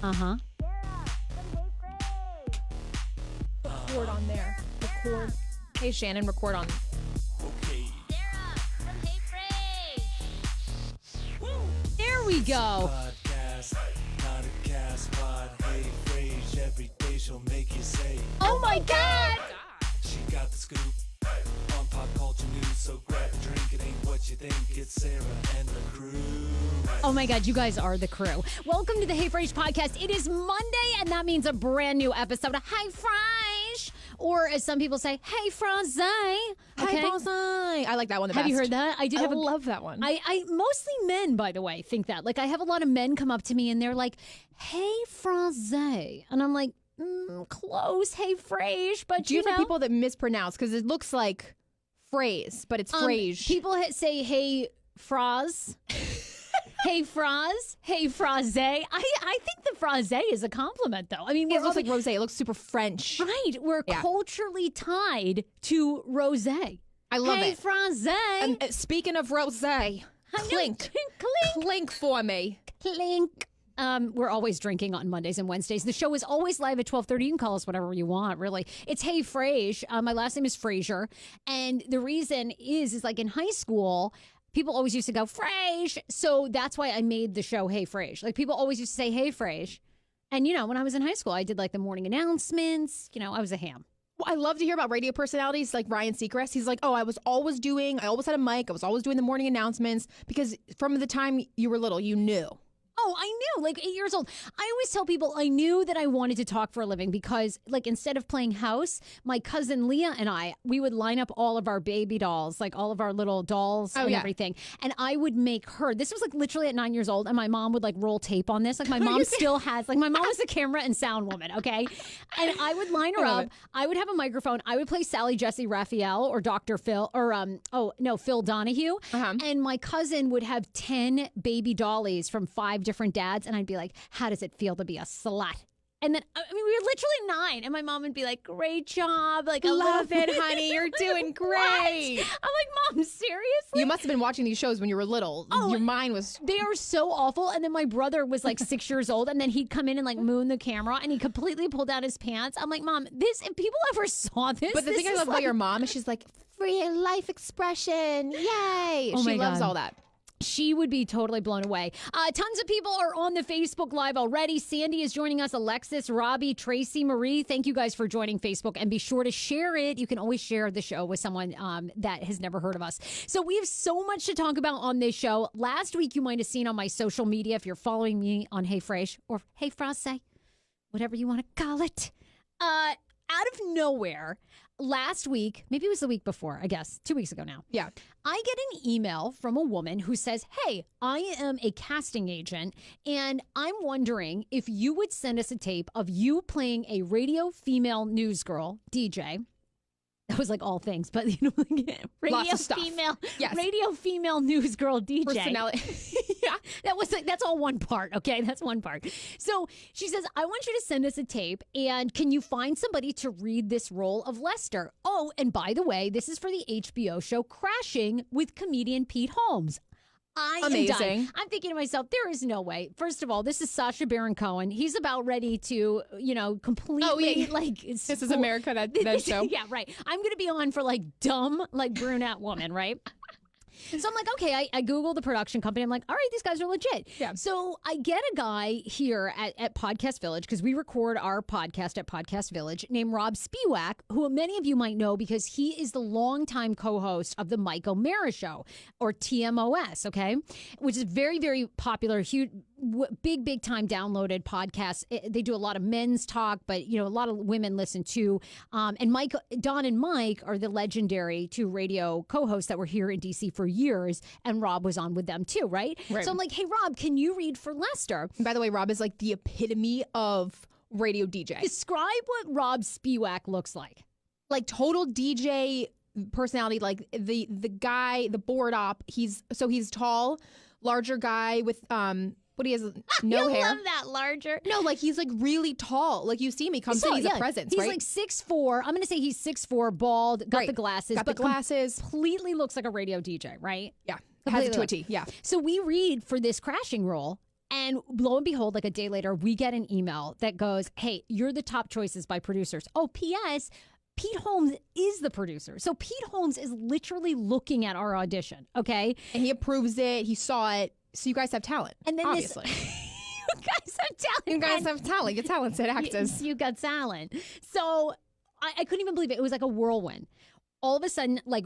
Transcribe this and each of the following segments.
Uh-huh. Record on there. Record. Hey, Shannon, record on. Okay. Sarah from Hey Frase. There we go. Podcast, not a cast pod. Hey, Frase, every day she'll make you say. Oh my God. She got the scoop on pop culture news, so grab a drink. It ain't what you think. It's Sarah and the crew. Oh my God, you guys are the crew. Welcome to the Hey Frase podcast. It is Monday, and that means a brand new episode of Hey Frase. Or as some people say, Hey Frase. Okay? Hi, Frase. I like that one the best. Have you heard that? I love that one. I mostly men, by the way, think that. Like, I have a lot of men come up to me and they're like, Hey Frase. And I'm like, close, Hey Frase. But Do you have people that mispronounce? Because it looks like phrase, but it's phrase. People say Hey Frase. Hey Frase, hey Frase. I think the Frase is a compliment, though. I mean, It looks like rosé. It looks super French. right. We're culturally tied to rosé. I love Hey it. Frase. And speaking of rosé, clink, clink, clink for me. clink. We're always drinking on Mondays and Wednesdays. The show is always live at 12:30. You can call us whatever you want, really. It's Hey Frase. My last name is Fraser. And the reason is like in high school, people always used to go, Frase. So that's why I made the show Hey Frase. Like, people always used to say, Hey Frase. And, when I was in high school, I did like the morning announcements. I was a ham. Well, I love to hear about radio personalities like Ryan Seacrest. He's like, I always had a mic. I was always doing the morning announcements because from the time you were little, you knew. Oh, I knew, like 8 years old. I always tell people I knew that I wanted to talk for a living because, like, instead of playing house, my cousin Leah and we would line up all of our baby dolls, like all of our little dolls and everything. And I would make her, this was like literally at 9 years old, and my mom would like roll tape on this. Like, my mom still has, like, my mom was a camera and sound woman, okay? And I would line her up. I would have a microphone. I would play Sally Jesse Raphael or Dr. Phil or, Phil Donahue. And my cousin would have 10 baby dollies from 5 different dads, and I'd be like, how does it feel to be a slut? And then, we were literally 9, and my mom would be like, great job. Like, I Love it, honey. You're doing great. I'm like, Mom, seriously? You must have been watching these shows when you were little. Your mind was... They are so awful. And then my brother was like 6 years old, and then he'd come in and like moon the camera, and he completely pulled down his pants. I'm like, Mom, if people ever saw this... But the thing I love about your mom is she's like, free life expression. Yay. She loves all that. She would be totally blown away. Tons of people are on the Facebook Live already. Sandy is joining us. Alexis, Robbie, Tracy, Marie. Thank you guys for joining Facebook. And be sure to share it. You can always share the show with someone that has never heard of us. So we have so much to talk about on this show. Last week, you might have seen on my social media, if you're following me on Hey Frase or Hey Frase, whatever you want to call it. Out of nowhere, last week, maybe it was the week before, I guess, 2 weeks ago now. Yeah. I get an email from a woman who says, hey, I am a casting agent, and I'm wondering if you would send us a tape of you playing a radio female news girl, DJ. That was like all things, but like Lots of stuff. Radio female news girl DJ. Personality. Yeah, that's all one part. Okay, that's one part. So she says, I want you to send us a tape, and can you find somebody to read this role of Lester? Oh, and by the way, this is for the HBO show Crashing with comedian Pete Holmes. Amazing. Am dying. I'm thinking to myself, there is no way. First of all, this is Sacha Baron Cohen. He's about ready to, completely This is America, that show. Yeah, right. I'm going to be on for like dumb, like brunette woman, right? So I'm like, okay, I Googled the production company. I'm like, all right, these guys are legit. Yeah. So I get a guy here at Podcast Village, because we record our podcast at Podcast Village, named Rob Spiewak, who many of you might know because he is the longtime co-host of the Mike O'Mara Show, or TMOS, okay? Which is very, very popular, huge, big time downloaded podcast. They do a lot of men's talk, but a lot of women listen too. And Don and Mike are the legendary 2 radio co-hosts that were here in DC for years, and Rob was on with them too, right? So I'm like, hey Rob, can you read for Lester? And by the way, Rob is like the epitome of radio DJ. Describe what Rob Spiewak looks like. Like total DJ personality, like the guy, the board op. He's tall, larger guy with But he has no hair. I love that, larger. No, like he's like really tall. Like you see him, he comes in, he's a presence, he's right? Like 6'4". I'm going to say he's 6'4", bald, got the glasses. Got the glasses. Completely looks like a radio DJ, right? Yeah. Has it to a T, yeah. So we read for this Crashing role, And lo and behold, like a day later, we get an email that goes, hey, you're the top choices by producers. Oh, P.S. Pete Holmes is the producer. So Pete Holmes is literally looking at our audition, okay? And he approves it. He saw it. So you guys have talent, And then obviously. you guys have talent. You guys have talent. You're talented actors. You got talent. So I couldn't even believe it. It was like a whirlwind. All of a sudden, like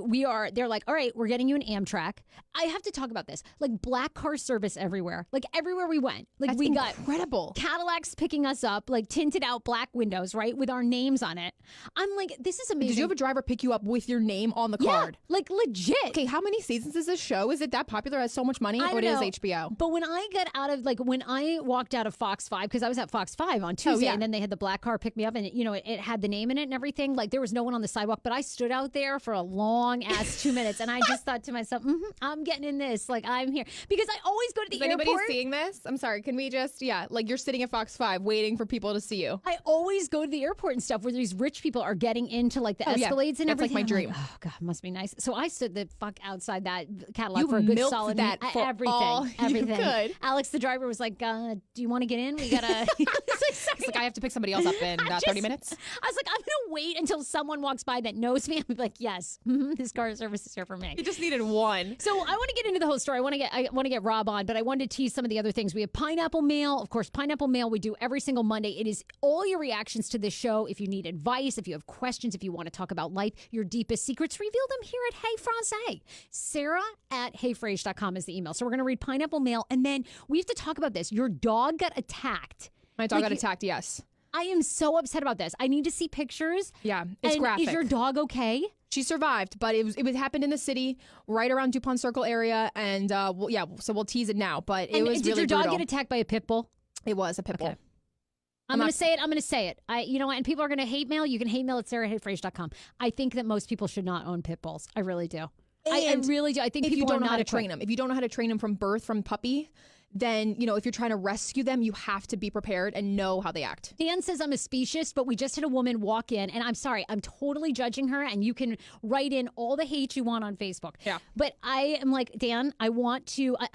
they're like, all right, we're getting you an Amtrak. I have to talk about this. Like black car service everywhere. Like everywhere we went. Like That's we got incredible. Cadillacs picking us up, like tinted out black windows, right? With our names on it. I'm like, this is amazing. Did you have a driver pick you up with your name on the card? Like legit. Okay, how many seasons is this show? Is it that popular? It has so much money? I Or it don't is know. HBO? But when I got out of, like, when I walked out of Fox 5, because I was at Fox 5 on Tuesday, yeah. and then they had the black car pick me up, and, it had the name in it and everything. Like, there was no one on the sidewalk, but I stood out there for a long ass 2 minutes, and I just thought to myself, I'm getting in this. Like, I'm here. Because I always go to the Is anybody airport. seeing this? I'm sorry. Can we just, like you're sitting at Fox 5 waiting for people to see you. I always go to the airport and stuff where these rich people are getting into like the Escalades and That's like everything. my I'm dream. oh God, must be nice. So I stood the fuck outside that Cadillac You for a good milked solid that minute. for everything. all you Everything. could. Alex, the driver, was like, "Do you want to get in? We gotta." It's like I have to pick somebody else up in 30 minutes. I was like, I'm gonna wait until someone walks by that knows me. I'm like, yes, this car service is here for me. You just needed one. So I want to get into the whole story. I want to get Rob on, but I wanted to tease some of the other things. We have Pineapple Mail. Of course, Pineapple Mail we do every single Monday. It is all your reactions to this show. If you need advice, if you have questions, if you want to talk about life, your deepest secrets, reveal them here at Hey Frase. Sarah at heyfrase.com is the email. So we're going to read Pineapple Mail, and then we have to talk about this. Your dog got attacked. My dog got attacked, yes. I am so upset about this. I need to see pictures. Yeah, it's And graphic. Is your dog okay? She survived, but it happened in the city, right around DuPont Circle area, and so we'll tease it now. But it was did really your dog brutal. get attacked by a pit bull? It was a pit bull. Okay. I'm going to say it. I'm going to say it. You know what? And people are going to hate mail. You can hate mail at sarah@heyfrase.com. I think that most people should not own pit bulls. I really do. I really do. I think If people you don't are know how not to train them, if you don't know how to train them from birth, from puppy, then if you're trying to rescue them, you have to be prepared and know how they act. Dan says I'm a speciesist, but we just had a woman walk in, and I'm sorry, I'm totally judging her, and you can write in all the hate you want on Facebook. Yeah. But I am like, Dan, I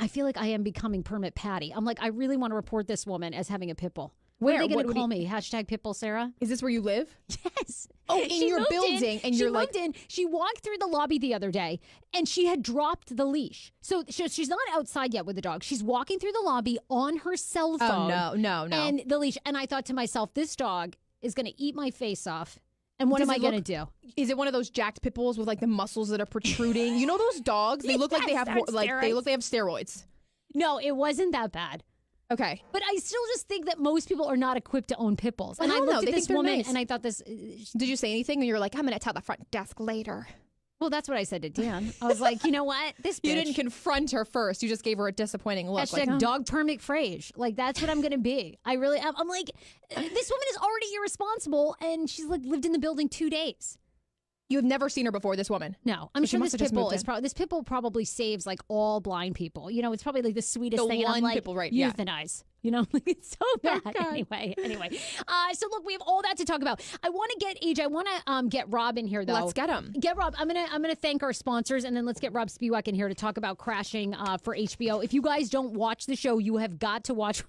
feel like I am becoming Permit Patty. I'm like, I really want to report this woman as having a pit bull. What are they going to call me? Hashtag Pitbull Sarah? Is this where you live? Yes. Oh, in your building, and you're like, she walked through the lobby the other day, and she had dropped the leash. So she's not outside yet with the dog. She's walking through the lobby on her cell phone. Oh, no. And the leash. And I thought to myself, this dog is going to eat my face off. And what am I going to do? Is it one of those jacked pit bulls with like the muscles that are protruding? You know those dogs? They look like they have they have steroids. No, it wasn't that bad. Okay. But I still just think that most people are not equipped to own pit bulls. And I looked at this woman and I thought this. Did you say anything? And you were like, I'm going to tell the front desk later. Well, that's what I said to Dan. I was like, you know what? This bitch. You didn't confront her first. You just gave her a disappointing look. Hashtag dog permit Frase. Like, that's what I'm going to be. I really am. I'm like, this woman is already irresponsible, and she's like lived in the building 2 days. You have never seen her before, this woman. No, I'm So she sure must this have just pit bull moved is in. probably this pit bull probably saves like all blind people. It's probably like the sweetest The thing. And I'm one like, pit bull, right, yeah. euthanize. Like it's so bad. Anyway. So look, we have all that to talk about. I want to get AJ. I want to get Rob in here though. Let's get him. Get Rob. I'm gonna thank our sponsors, and then let's get Rob Spiewak in here to talk about Crashing for HBO. If you guys don't watch the show, you have got to watch.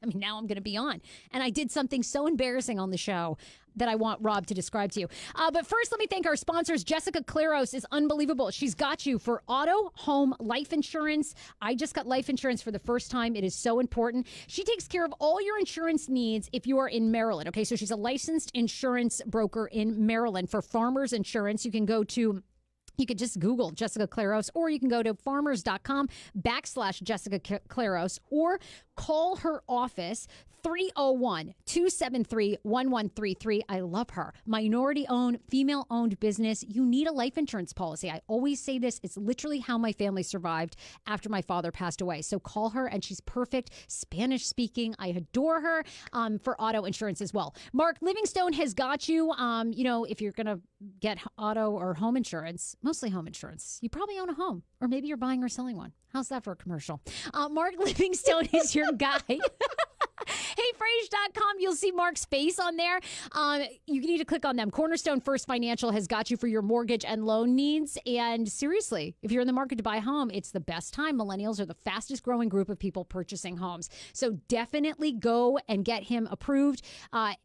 I mean, now I'm going to be on. And I did something so embarrassing on the show that I want Rob to describe to you. But first, let me thank our sponsors. Jessica Claros is unbelievable. She's got you for auto, home, life insurance. I just got life insurance for the first time. It is so important. She takes care of all your insurance needs if you are in Maryland. Okay, so she's a licensed insurance broker in Maryland for Farmers Insurance. You could just Google Jessica Claros, or you can go to farmers.com/Jessica Claros, or call her office 301-273-1133. I love her. Minority-owned, female-owned business. You need a life insurance policy. I always say this. It's literally how my family survived after my father passed away. So call her, and she's perfect. Spanish-speaking. I adore her for auto insurance as well. Mark Livingstone has got you. If you're going to get auto or home insurance, mostly home insurance, you probably own a home, or maybe you're buying or selling one. How's that for a commercial? Mark Livingstone is your guy. Hey, heyfrase.com. You'll see Mark's face on there. You need to click on them. Cornerstone First Financial has got you for your mortgage and loan needs. And seriously, if you're in the market to buy a home, it's the best time. Millennials are the fastest growing group of people purchasing homes. So definitely go and get him approved.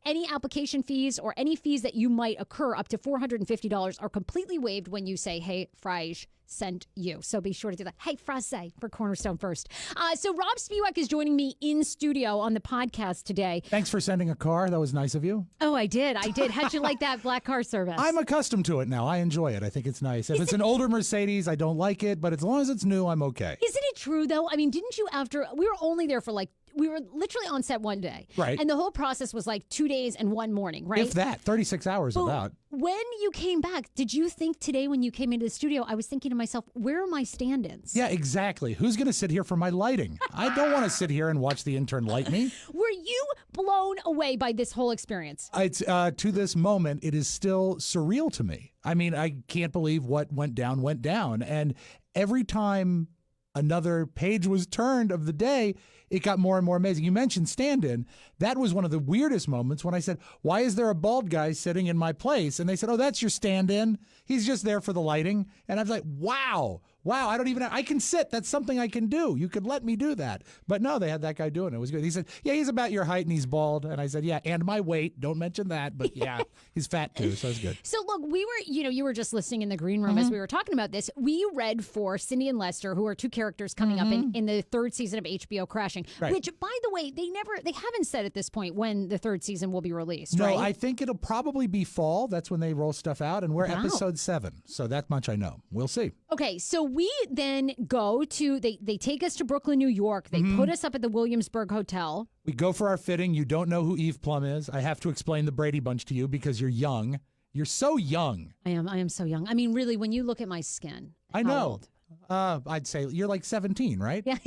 Any application fees or any fees that you might occur up to $450 are completely waived when you say, hey, Frase sent you. So be sure to do that. Hey, Frase for Cornerstone First. So Rob Spiewak is joining me in studio on the podcast today. Thanks for sending a car. That was nice of you. Oh, I did. How'd you like that black car service? I'm accustomed to it now. I enjoy it. I think it's nice. If it's an older Mercedes, I don't like it, but as long as it's new, I'm okay. Isn't it true, though? I mean, didn't you we were only there for we were literally on set one day. Right. And the whole process was 2 days and one morning, right? If that, 36 hours about. When you came back, did you think today when you came into the studio, I was thinking to myself, where are my stand-ins? Yeah, exactly. Who's going to sit here for my lighting? I don't want to sit here and watch the intern light me. Were you blown away by this whole experience? It's to this moment, it is still surreal to me. I mean, I can't believe what went down. And every time another page was turned of the day, it got more and more amazing. You mentioned stand-in. That was one of the weirdest moments when I said, why is there a bald guy sitting in my place? And they said, oh, that's your stand-in. He's just there for the lighting. And I was like, wow, I can sit. That's something I can do. You could let me do that. But no, they had that guy doing it. It was good. He said, yeah, he's about your height and he's bald. And I said, yeah, and my weight. Don't mention that. But yeah, he's fat too. So it's good. So look, you were just listening in the green room as we were talking about this. We read for Cindy and Lester, who are two characters coming up in the third season of HBO Crashing, right. Which, by the way, they haven't said at this point when the third season will be released, no, right? I think it'll probably be fall. That's when they roll stuff out. And we're episode 7. So that much I know. We'll see. Okay, so we then go to, they take us to Brooklyn, New York. They put us up at the Williamsburg Hotel. We go for our fitting. You don't know who Eve Plum is. I have to explain the Brady Bunch to you because you're young. You're so young. I am so young. I mean, really, when you look at my skin. I how know. old? I'd say you're like 17, right? Yeah.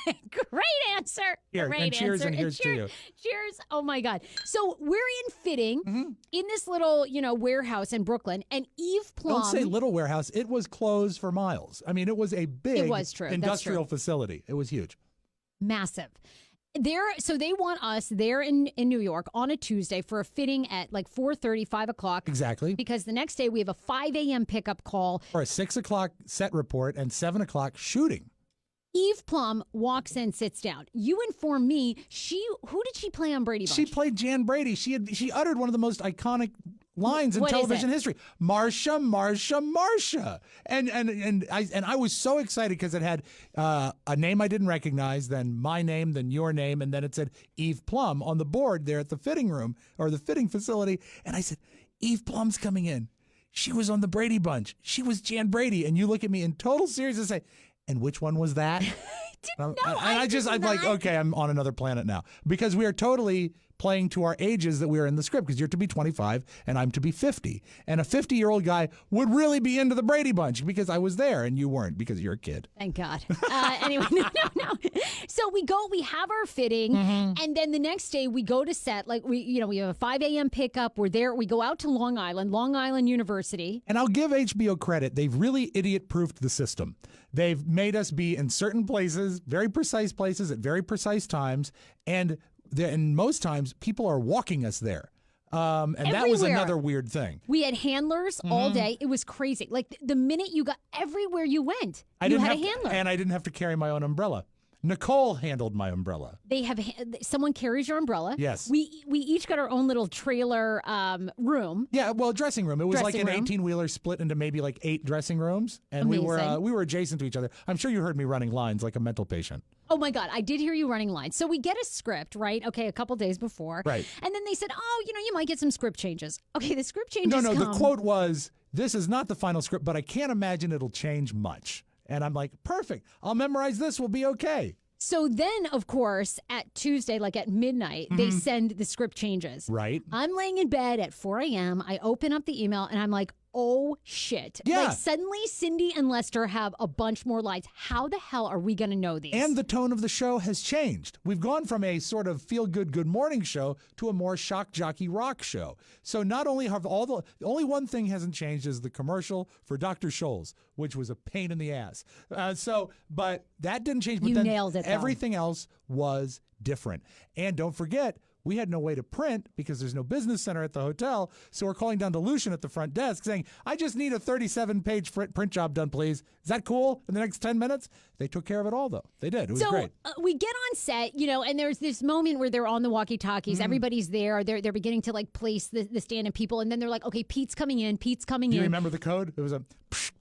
Great answer. Here, Great and cheers answer. and here's to you. Cheers. Oh my God. So we're in fitting in this little, warehouse in Brooklyn, and Eve Plum. Don't say little warehouse. It was closed for miles. I mean, it was a big industrial facility. It was huge. Massive. So they want us there in New York on a Tuesday for a fitting at 4:30, 5 o'clock. Exactly. Because the next day we have a 5 a.m. pickup call. For a 6 o'clock set report and 7 o'clock shooting. Eve Plum walks in, sits down. You inform me, who did she play on Brady Bunch? She played Jan Brady. She uttered one of the most iconic lines in television history. Marcia, Marcia, Marcia. And I was so excited because it had a name I didn't recognize, then my name, then your name, and then it said Eve Plum on the board there at the fitting room or the fitting facility. And I said, Eve Plum's coming in. She was on the Brady Bunch. She was Jan Brady. And you look at me in total seriousness and say, and which one was that? I'm like, okay, I'm on another planet now. Because we are totally playing to our ages that we are in the script, because you're to be 25 and I'm to be 50. And a 50-year-old guy would really be into the Brady Bunch because I was there and you weren't because you're a kid. Thank God. Anyway, no. So we have our fitting, and then the next day we go to set. We have a 5 a.m. pickup. We're there. We go out to Long Island University. And I'll give HBO credit. They've really idiot-proofed the system. They've made us be in certain places, very precise places at very precise times, and most times people are walking us there. And that was another weird thing. We had handlers all day. It was crazy. The minute you got everywhere you went, you had a handler. And I didn't have to carry my own umbrella. Nicole handled my umbrella. They have someone carries your umbrella. Yes. We each got our own little trailer room. Yeah, well, dressing room. It was like an 18-wheeler split into maybe 8 dressing rooms, and Amazing. we were adjacent to each other. I'm sure you heard me running lines like a mental patient. Oh my God, I did hear you running lines. So we get a script, right? Okay, a couple days before. Right. And then they said, you might get some script changes. Okay, the script changes No, the quote was, this is not the final script, but I can't imagine it'll change much. And I'm like, perfect. I'll memorize this. We'll be okay. So then, of course, at Tuesday, at midnight, they send the script changes. Right. I'm laying in bed at 4 a.m. I open up the email and I'm like, oh, shit. Yeah. Suddenly, Cindy and Lester have a bunch more lines. How the hell are we going to know these? And the tone of the show has changed. We've gone from a sort of feel-good, good morning show to a more shock jockey rock show. So not only have the only one thing hasn't changed is the commercial for Dr. Scholl's, which was a pain in the ass. But that didn't change. But you then nailed it, though. Everything else was different. And don't forget, we had no way to print because there's no business center at the hotel. So we're calling down to Lucian at the front desk saying, I just need a 37-page print job done, please. Is that cool? In the next 10 minutes? They took care of it all, though. They did. It was great. We get on set, and there's this moment where they're on the walkie-talkies. Everybody's there. They're beginning to place the stand-in people. And then they're like, okay, Pete's coming in. Pete's coming in. Do you remember the code? It was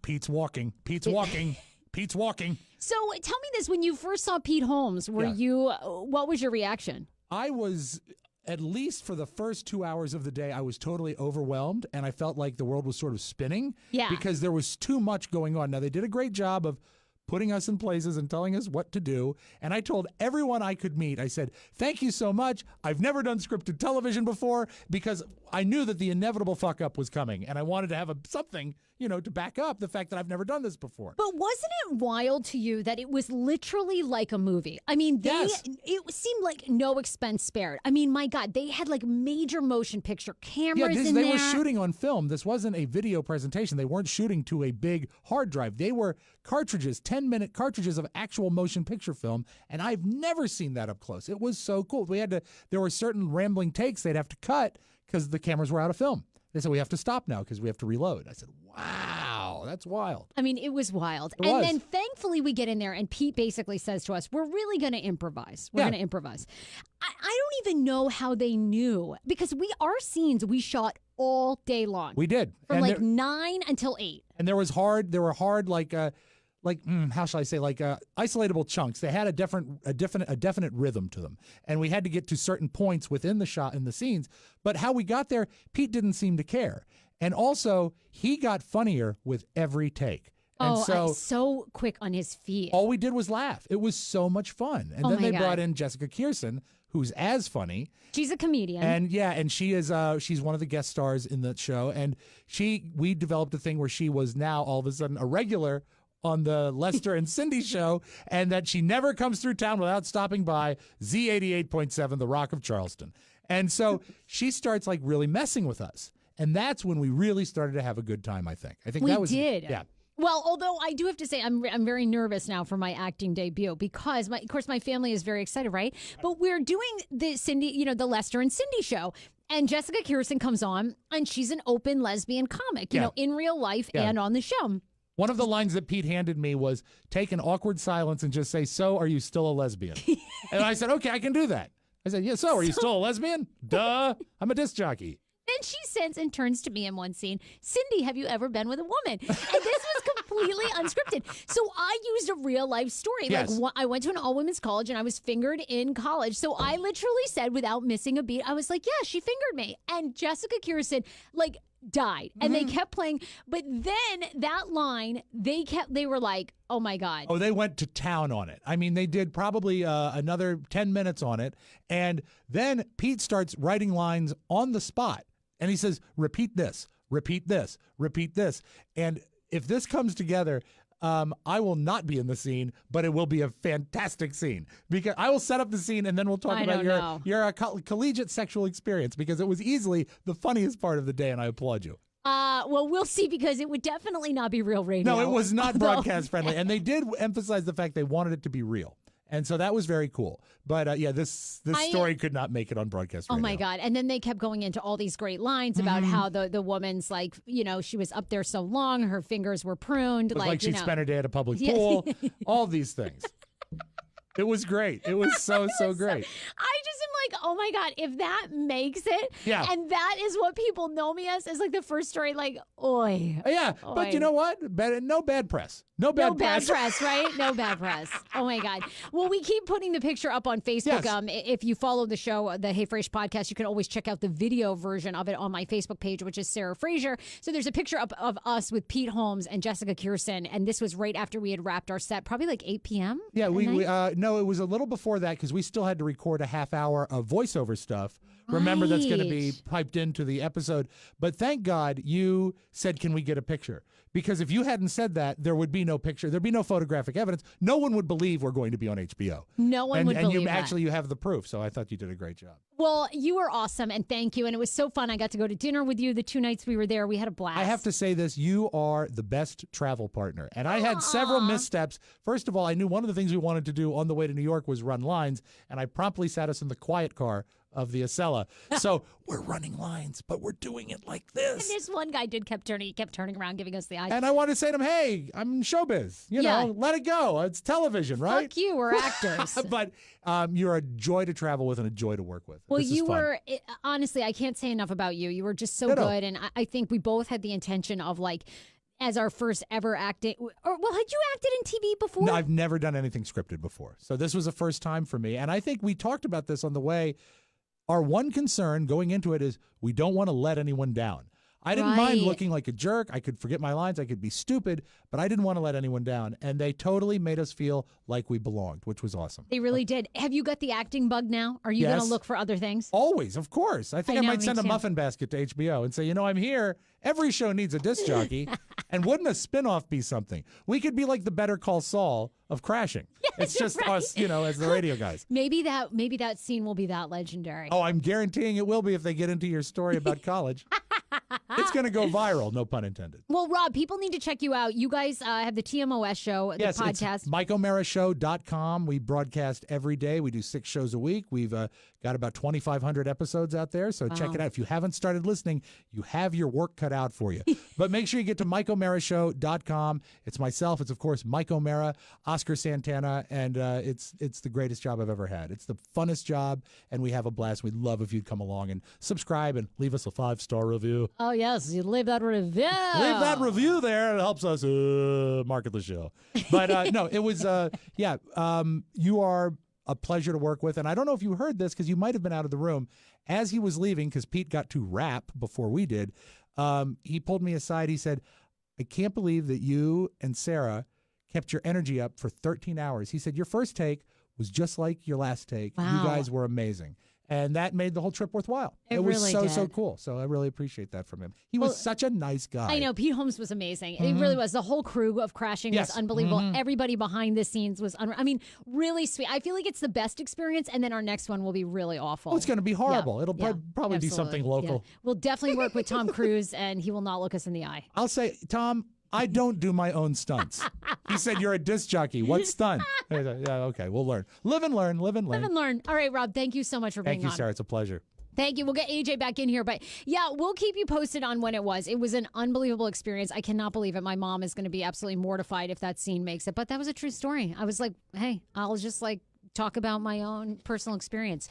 Pete's walking. Pete's walking. Pete's walking. So tell me this. When you first saw Pete Holmes, what was your reaction? I was, at least for the first 2 hours of the day, I was totally overwhelmed, and I felt like the world was sort of spinning because there was too much going on. Now, they did a great job of putting us in places and telling us what to do, and I told everyone I could meet, I said, thank you so much. I've never done scripted television before because I knew that the inevitable fuck-up was coming, and I wanted to have something, to back up the fact that I've never done this before. But wasn't it wild to you that it was literally like a movie? I mean, it seemed like no expense spared. I mean, my God, they had major motion picture cameras in there. They were shooting on film. This wasn't a video presentation. They weren't shooting to a big hard drive. They were cartridges, 10-minute cartridges of actual motion picture film, and I've never seen that up close. It was so cool. There were certain rambling takes they'd have to cut because the cameras were out of film. They said, we have to stop now because we have to reload. I said, wow, that's wild. I mean, it was wild. Then thankfully we get in there and Pete basically says to us, we're really going to improvise. We're going to improvise. I don't even know how they knew because our scenes we shot all day long. We did. From 9 until 8. And there were hard how shall I say, isolatable chunks. They had a definite rhythm to them. And we had to get to certain points within the shot and the scenes. But how we got there, Pete didn't seem to care. And also, he got funnier with every take. And so quick on his feet. All we did was laugh. It was so much fun. And then they brought in Jessica Kirson, who's as funny. She's a comedian. And she is she's one of the guest stars in the show. And we developed a thing where she was now all of a sudden a regular on the Lester and Cindy show, and that she never comes through town without stopping by Z88.7, the Rock of Charleston. And so she starts really messing with us. And that's when we really started to have a good time, I think. We did. Yeah. Well, although I do have to say I'm very nervous now for my acting debut because, of course, my family is very excited, right? But we're doing the Cindy, the Lester and Cindy show. And Jessica Kirson comes on, and she's an open lesbian comic, in real life and on the show. One of the lines that Pete handed me was take an awkward silence and just say, so are you still a lesbian? And I said, okay, I can do that. I said, yeah, so are you still a lesbian? Duh, I'm a disc jockey. Then she says and turns to me in one scene, Cindy, have you ever been with a woman? And this was completely unscripted. So I used a real life story. Yes. I went to an all women's college and I was fingered in college. So I literally said without missing a beat, I was like, yeah, she fingered me. And Jessica Kirson, died. And they kept playing. But then that line, they were like, oh my God. Oh, they went to town on it. I mean, they did probably another 10 minutes on it. And then Pete starts writing lines on the spot. And he says, repeat this, repeat this, repeat this. And if this comes together, I will not be in the scene, but it will be a fantastic scene because I will set up the scene and then we'll talk about your collegiate sexual experience because it was easily the funniest part of the day and I applaud you. Well, we'll see because it would definitely not be real radio. No, it was not broadcast friendly. And they did emphasize the fact they wanted it to be real. And so that was very cool. But this story could not make it on broadcast radio. Oh, my God. And then they kept going into all these great lines about how the woman's she was up there so long, her fingers were pruned. Like she'd spent her day at a public pool, all these things. It was great. It was so great. I just am like, oh my God, if that makes it, and that is what people know me as, is the first story, oi. Yeah, oi. But you know what? No bad press. No bad press, right? No bad press. Oh my God. Well, we keep putting the picture up on Facebook. Yes. If you follow the show, the Hey Frase podcast, you can always check out the video version of it on my Facebook page, which is Sarah Fraser. So there's a picture up of us with Pete Holmes and Jessica Kirson, and this was right after we had wrapped our set, probably 8 p.m. Yeah, no, it was a little before that because we still had to record a half hour of voiceover stuff. Remember, that's going to be piped into the episode. But thank God you said, can we get a picture? Because if you hadn't said that, there would be no picture. There'd be no photographic evidence. No one would believe we're going to be on HBO. No one would believe that. Actually, you have the proof. So I thought you did a great job. Well, you were awesome, and thank you. And it was so fun. I got to go to dinner with you the 2 nights we were there. We had a blast. I have to say this. You are the best travel partner. And I had several missteps. First of all, I knew one of the things we wanted to do on the way to New York was run lines, and I promptly sat us in the quiet car of the Acela. So we're running lines, but we're doing it like And this. this one guy he kept turning around, giving us the eye. And I want to say to him, hey, I'm in showbiz. You Yeah. know, let it go. It's television, right? Fuck you, we're actors. But you're a joy to travel with and a joy to work with. Well, This is you fun. were, honestly, I can't say enough about you. You were just so Ditto. good. And I think we both had the intention of like, as our first ever acting, or well, had you acted in TV before? No, I've never done anything scripted before. So this was a first time for me. And I think we talked about this on the way. Our one concern going into it is we don't want to let anyone down. I didn't mind Right. looking like a jerk. I could forget my lines. I could be stupid, but I didn't want to let anyone down. And they totally made us feel like we belonged, which was awesome. They really did. Have you got the acting bug now? Are you going Yes. to look for other things? Always, of course. I think I I know, might me send a too. muffin basket to HBO and say, you know, I'm here. Every show needs a disc jockey. And wouldn't a spinoff be something? We could be like the Better Call Saul of Crashing. It's you're just right. us, you know, as the radio guys. Maybe that scene will be that legendary. Oh, I'm guaranteeing it will be if they get into your story about college. It's going to go viral, no pun intended. Well, Rob, people need to check you out. You guys have the TMOS show, the Yes, podcast. it's MikeO'MaraShow.com. We broadcast every day. We do 6 shows a week. We've got about 2,500 episodes out there, so check it out. If you haven't started listening, you have your work cut out for you. But make sure you get to MikeO'MaraShow.com. It's myself. It's, of course, Mike O'Mara, Oscar Santana, and it's the greatest job I've ever had. It's the funnest job, and we have a blast. We'd love if you'd come along and subscribe and leave us a 5-star review. Oh, yes. You leave that review. Leave that review there. It helps us market the show. But no, it was, you are a pleasure to work with. And I don't know if you heard this because you might have been out of the room. As he was leaving, because Pete got to rap before we did, he pulled me aside. He said, I can't believe that you and Sarah kept your energy up for 13 hours. He said, your first take was just like your last take. Wow. You guys were amazing. And that made the whole trip worthwhile. It was really so did. cool. So I really appreciate that from him. He was such a nice guy. I know. Pete Holmes was amazing. It really was. The whole crew of Crashing Yes. was unbelievable. Everybody behind the scenes was, really sweet. I feel like it's the best experience, and then our next one will be really awful. Oh, it's going to be horrible. Yeah, It'll yeah, probably be absolutely. something local. Yeah. We'll definitely work with Tom Cruise, and he will not look us in the eye. I'll say, Tom, I don't do my own stunts. He said, you're a disc jockey. What stunt? I said, yeah, okay, we'll learn. Live and learn, live and learn. Live and learn. All right, Rob, thank you so much for being Thank you, on. Sarah. It's a pleasure. Thank you. We'll get AJ back in here. But yeah, we'll keep you posted on when it was. It was an unbelievable experience. I cannot believe it. My mom is going to be absolutely mortified if that scene makes it. But that was a true story. I was like, hey, I'll just talk about my own personal experience.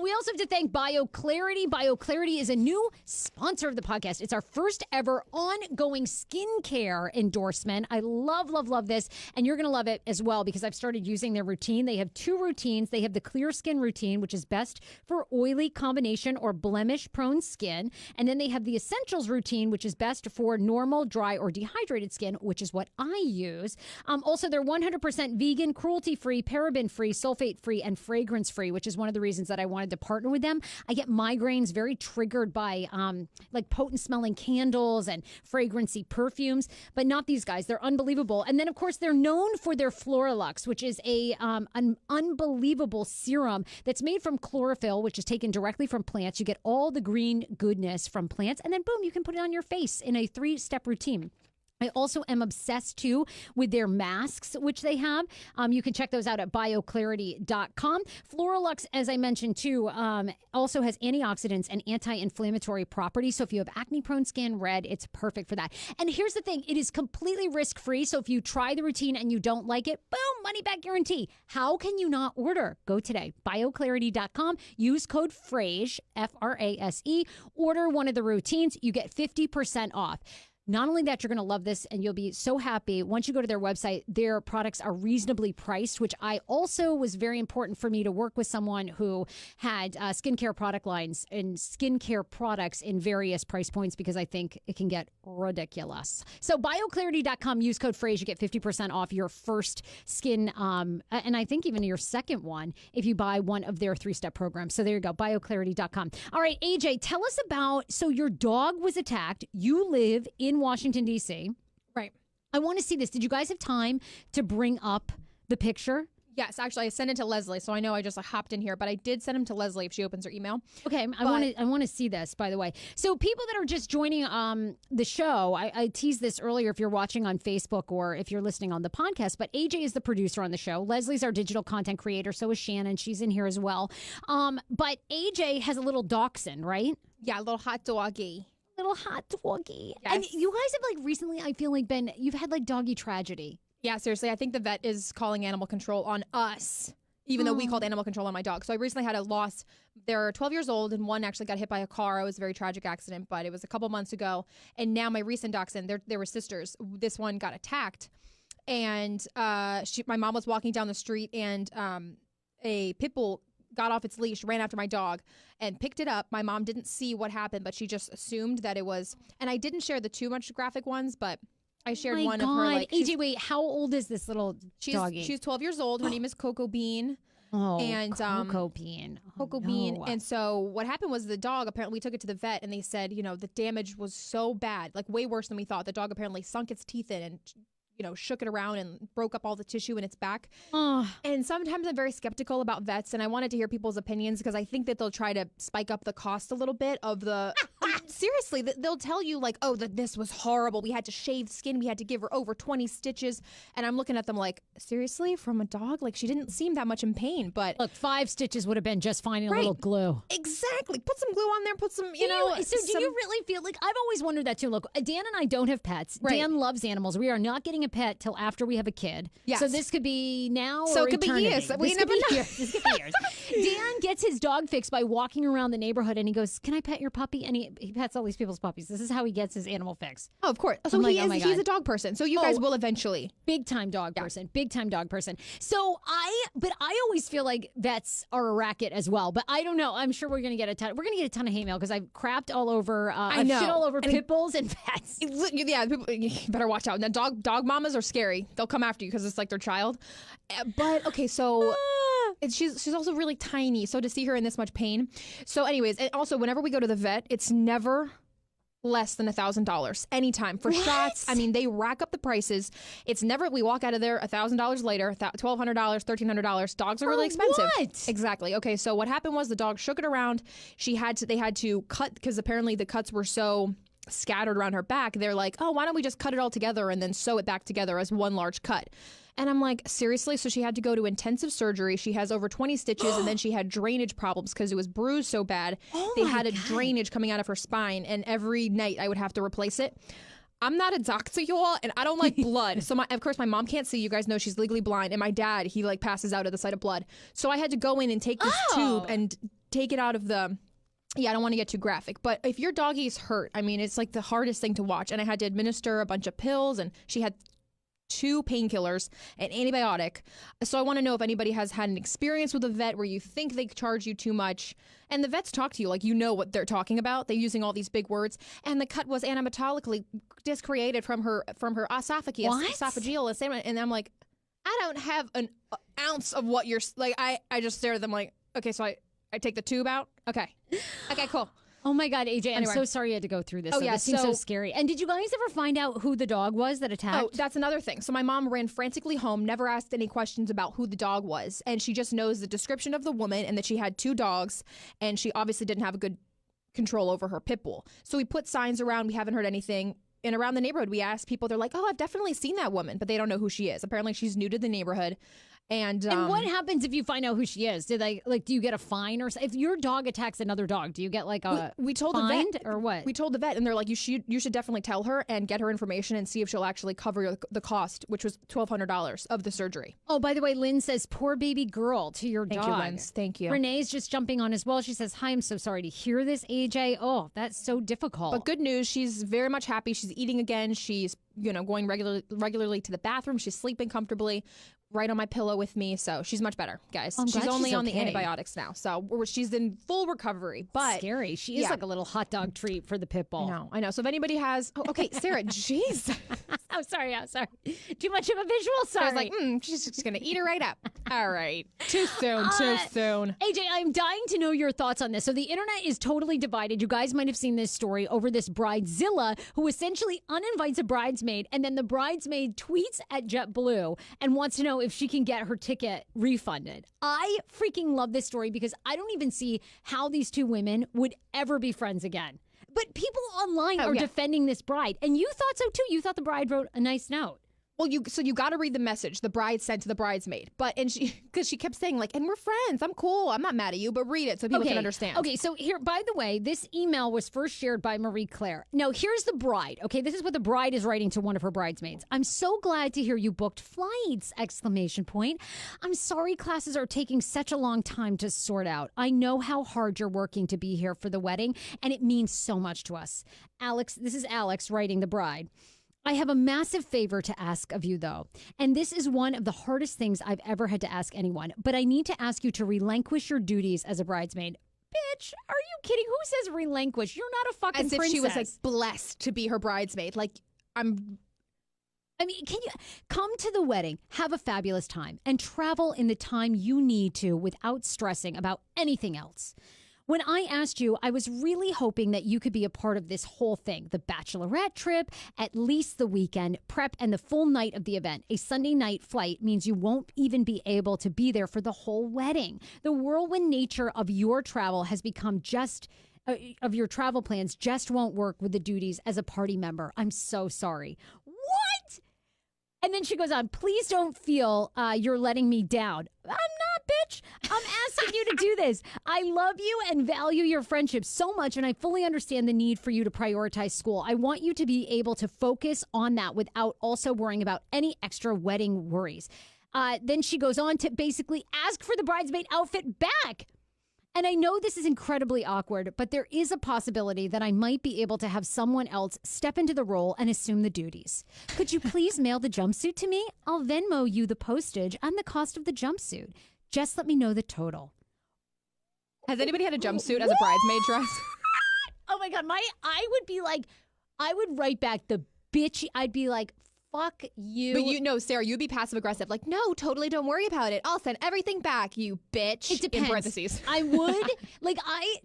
We also have to thank BioClarity. BioClarity is a new sponsor of the podcast. It's our first ever ongoing skincare endorsement. I love, love, love this. And you're going to love it as well because I've started using their routine. They have 2 routines. They have the clear skin routine, which is best for oily combination or blemish prone skin. And then they have the essentials routine, which is best for normal, dry, or dehydrated skin, which is what I use. Also, they're 100% vegan, cruelty-free, paraben-free, sulfate-free, and fragrance-free, which is one of the reasons that I wanted to partner with them. I get migraines very triggered by potent-smelling candles and fragrancy perfumes, but not these guys. They're unbelievable. And then, of course, they're known for their Floralux, which is an unbelievable serum that's made from chlorophyll, which is taken directly from plants. You get all the green goodness from plants, and then boom, you can put it on your face in a 3-step routine. I also am obsessed, too, with their masks, which they have. You can check those out at bioclarity.com. Floralux, as I mentioned, too, also has antioxidants and anti-inflammatory properties. So if you have acne-prone skin, red, it's perfect for that. And here's the thing. It is completely risk-free. So if you try the routine and you don't like it, boom, money-back guarantee. How can you not order? Go today. bioclarity.com. Use code FRASE, F-R-A-S-E. Order one of the routines. You get 50% off. Not only that, you're going to love this and you'll be so happy. Once you go to their website, their products are reasonably priced, which I also was very important for me to work with someone who had skincare product lines and skincare products in various price points because I think it can get ridiculous. So bioclarity.com, use code FRASE, you get 50% off your first skin, and I think even your second one if you buy one of their 3-step programs. So there you go, bioclarity.com. All right, AJ, tell us about, so your dog was attacked. You live in Washington, D.C. Right. I want to see this. Did you guys have time to bring up the picture? Yes, actually, I sent it to Leslie, so I know I just hopped in here, but I did send him to Leslie if she opens her email. Okay, I want to see this, by the way. So people that are just joining the show, I teased this earlier if you're watching on Facebook or if you're listening on the podcast, but AJ is the producer on the show. Leslie's our digital content creator, so is Shannon. She's in here as well. But AJ has a little dachshund, right? Yeah, a little hot doggy. Little hot doggy. Yes. And you guys have recently, I feel like you've had doggy tragedy. Yeah, seriously, I think the vet is calling animal control on us, even though we called animal control on my dog. So I recently had a loss. They're 12 years old, and one actually got hit by a car. It was a very tragic accident, but it was a couple months ago. And now my recent dachshund, they were sisters. This one got attacked, and my mom was walking down the street, and a pit bull got off its leash, ran after my dog, and picked it up. My mom didn't see what happened, but she just assumed that it was. And I didn't share the too much graphic ones, but I shared one of her. AJ, wait, how old is this little doggy? She's 12 years old. Her name is Coco Bean. Oh, and Coco Bean. Coco Bean. And so what happened was the dog, apparently we took it to the vet and they said, the damage was so bad, way worse than we thought. The dog apparently sunk its teeth in and shook it around and broke up all the tissue in its back. And sometimes I'm very skeptical about vets, and I wanted to hear people's opinions because I think that they'll try to spike up the cost a little bit of the... Seriously, they'll tell you that this was horrible. We had to shave skin. We had to give her over 20 stitches. And I'm looking at them seriously? From a dog? She didn't seem that much in pain, but... Look, 5 stitches would have been just fine in a little glue. Exactly. Put some glue on there. Put some, do you really feel I've always wondered that too. Look, Dan and I don't have pets. Right. Dan loves animals. We are not getting a pet till after we have a kid. Yes. So this could be now so or it could eternity. be years. This could be years. This could be years. Dan gets his dog fixed by walking around the neighborhood and he goes, "Can I pet your puppy?" And he pets all these people's puppies. This is how he gets his animal fix. Oh, of course. So he's a dog person. So you guys will eventually. Big time dog person. Big time dog person. So I always feel like vets are a racket as well. But I don't know. I'm sure we're gonna get a ton of hate mail because I've crapped all over I've shit all over pit bulls and vets. Yeah, people, you better watch out. Now dog mamas are scary. They'll come after you because it's like their child. But okay, so she's also really tiny. So to see her in this much pain. So anyways, and also whenever we go to the vet, it's never less than $1,000 anytime for shots. I mean, they rack up the prices. It's never, we walk out of there $1,000 later, $1,200, $1,300. Dogs are really expensive. What? Exactly. Okay, so what happened was the dog shook it around. They had to cut because apparently the cuts were so scattered around her back. They're like, oh, why don't we just cut it all together and then sew it back together as one large cut? And I'm like, seriously? So she had to go to intensive surgery. She has over 20 stitches, and then she had drainage problems because it was bruised so bad. They had a drainage coming out of her spine, and every night I would have to replace it. I'm not a doctor, y'all, and I don't like blood. So of course my mom can't see. You guys know she's legally blind, and my dad, he passes out at the sight of blood. So I had to go in and take this tube and take it out of the... Yeah, I don't want to get too graphic, but if your doggy's hurt, I mean, it's the hardest thing to watch. And I had to administer a bunch of pills, and she had 2 painkillers, an antibiotic. So I want to know if anybody has had an experience with a vet where you think they charge you too much. And the vets talk to you like you know what they're talking about. They're using all these big words. And the cut was anatomically discreated from her esophagus, esophageal. And I'm like, I don't have an ounce of what you're like. I just stare at them like, okay, so I take the tube out. Okay, cool. Oh my God, AJ, Anyway. I'm so sorry you had to go through this. Oh, yeah, This seems so so- scary. And did you guys ever find out who the dog was that attacked? Oh, that's another thing. So my mom ran frantically home, never asked any questions about who the dog was. And she just knows the description of the woman and that she had 2 dogs. And she obviously didn't have a good control over her pit bull. So we put signs around. We haven't heard anything. And around the neighborhood, we asked people. They're like, oh, I've definitely seen that woman. But they don't know who she is. Apparently, she's new to the neighborhood. And what happens if you find out who she is? Do you get a fine or if your dog attacks another dog? Do you get a we told fine the vet or what? We told the vet, and they're like, you should definitely tell her and get her information and see if she'll actually cover the cost, which was $1,200 of the surgery. Oh, by the way, Lynn says, "Poor baby girl" to your Thank dog. you, Lynn. Thank you. Renee's just jumping on as well. She says, "Hi, I'm so sorry to hear this, AJ. Oh, that's so difficult." But good news, she's very much happy. She's eating again. She's going regularly to the bathroom. She's sleeping comfortably right on my pillow with me. So she's much better, guys. I'm She's glad only she's on the okay. antibiotics now. So she's in full recovery. But scary. She is yeah. like a little hot dog treat for the pit bull. I know. So if anybody has... Oh, okay, Sarah, jeez. Oh, sorry. Too much of a visual. Sorry. I was like, she's just going to eat her right up. All right. Too soon. Too soon. AJ, I'm dying to know your thoughts on this. So the internet is totally divided. You guys might have seen this story over this Bridezilla who essentially uninvites a bridesmaid, and then the bridesmaid tweets at JetBlue and wants to know if she can get her ticket refunded. I freaking love this story because I don't even see how these two women would ever be friends again. But people online are defending this bride. And you thought so too. You thought the bride wrote a nice note. Well, you got to read the message the bride sent to the bridesmaid, because she kept saying like, and we're friends, I'm cool, I'm not mad at you, but read it so people can understand. Okay, so here, by the way, this email was first shared by Marie Claire. Now, here's the bride. Okay, this is what the bride is writing to one of her bridesmaids. I'm so glad to hear you booked flights! ! I'm sorry classes are taking such a long time to sort out. I know how hard you're working to be here for the wedding, and it means so much to us. Alex, this is Alex writing the bride. I have a massive favor to ask of you, though, and this is one of the hardest things I've ever had to ask anyone, but I need to ask you to relinquish your duties as a bridesmaid. Bitch, are you kidding? Who says relinquish? You're not a fucking princess. As if she was, like, blessed to be her bridesmaid. Like, I mean, can you come to the wedding, have a fabulous time, and travel in the time you need to without stressing about anything else? When I asked you, I was really hoping that you could be a part of this whole thing. The bachelorette trip, at least the weekend, prep, and the full night of the event. A Sunday night flight means you won't even be able to be there for the whole wedding. The whirlwind nature of your travel has become of your travel plans just won't work with the duties as a party member. I'm so sorry. What? And then she goes on, please don't feel you're letting me down. I'm not, bitch. I'm asking you to do this. I love you and value your friendship so much, and I fully understand the need for you to prioritize school. I want you to be able to focus on that without also worrying about any extra wedding worries. Then she goes on to basically ask for the bridesmaid outfit back. And I know this is incredibly awkward, but there is a possibility that I might be able to have someone else step into the role and assume the duties. Could you please mail the jumpsuit to me? I'll Venmo you the postage and the cost of the jumpsuit. Just let me know the total. Has anybody had a jumpsuit as a bridesmaid dress? Oh my God, I would be like, I would write back the bitch. I'd be like, fuck you. But you know, Sarah, you'd be passive aggressive. Like, no, totally don't worry about it. I'll send everything back, you bitch. It depends. In parentheses. I would.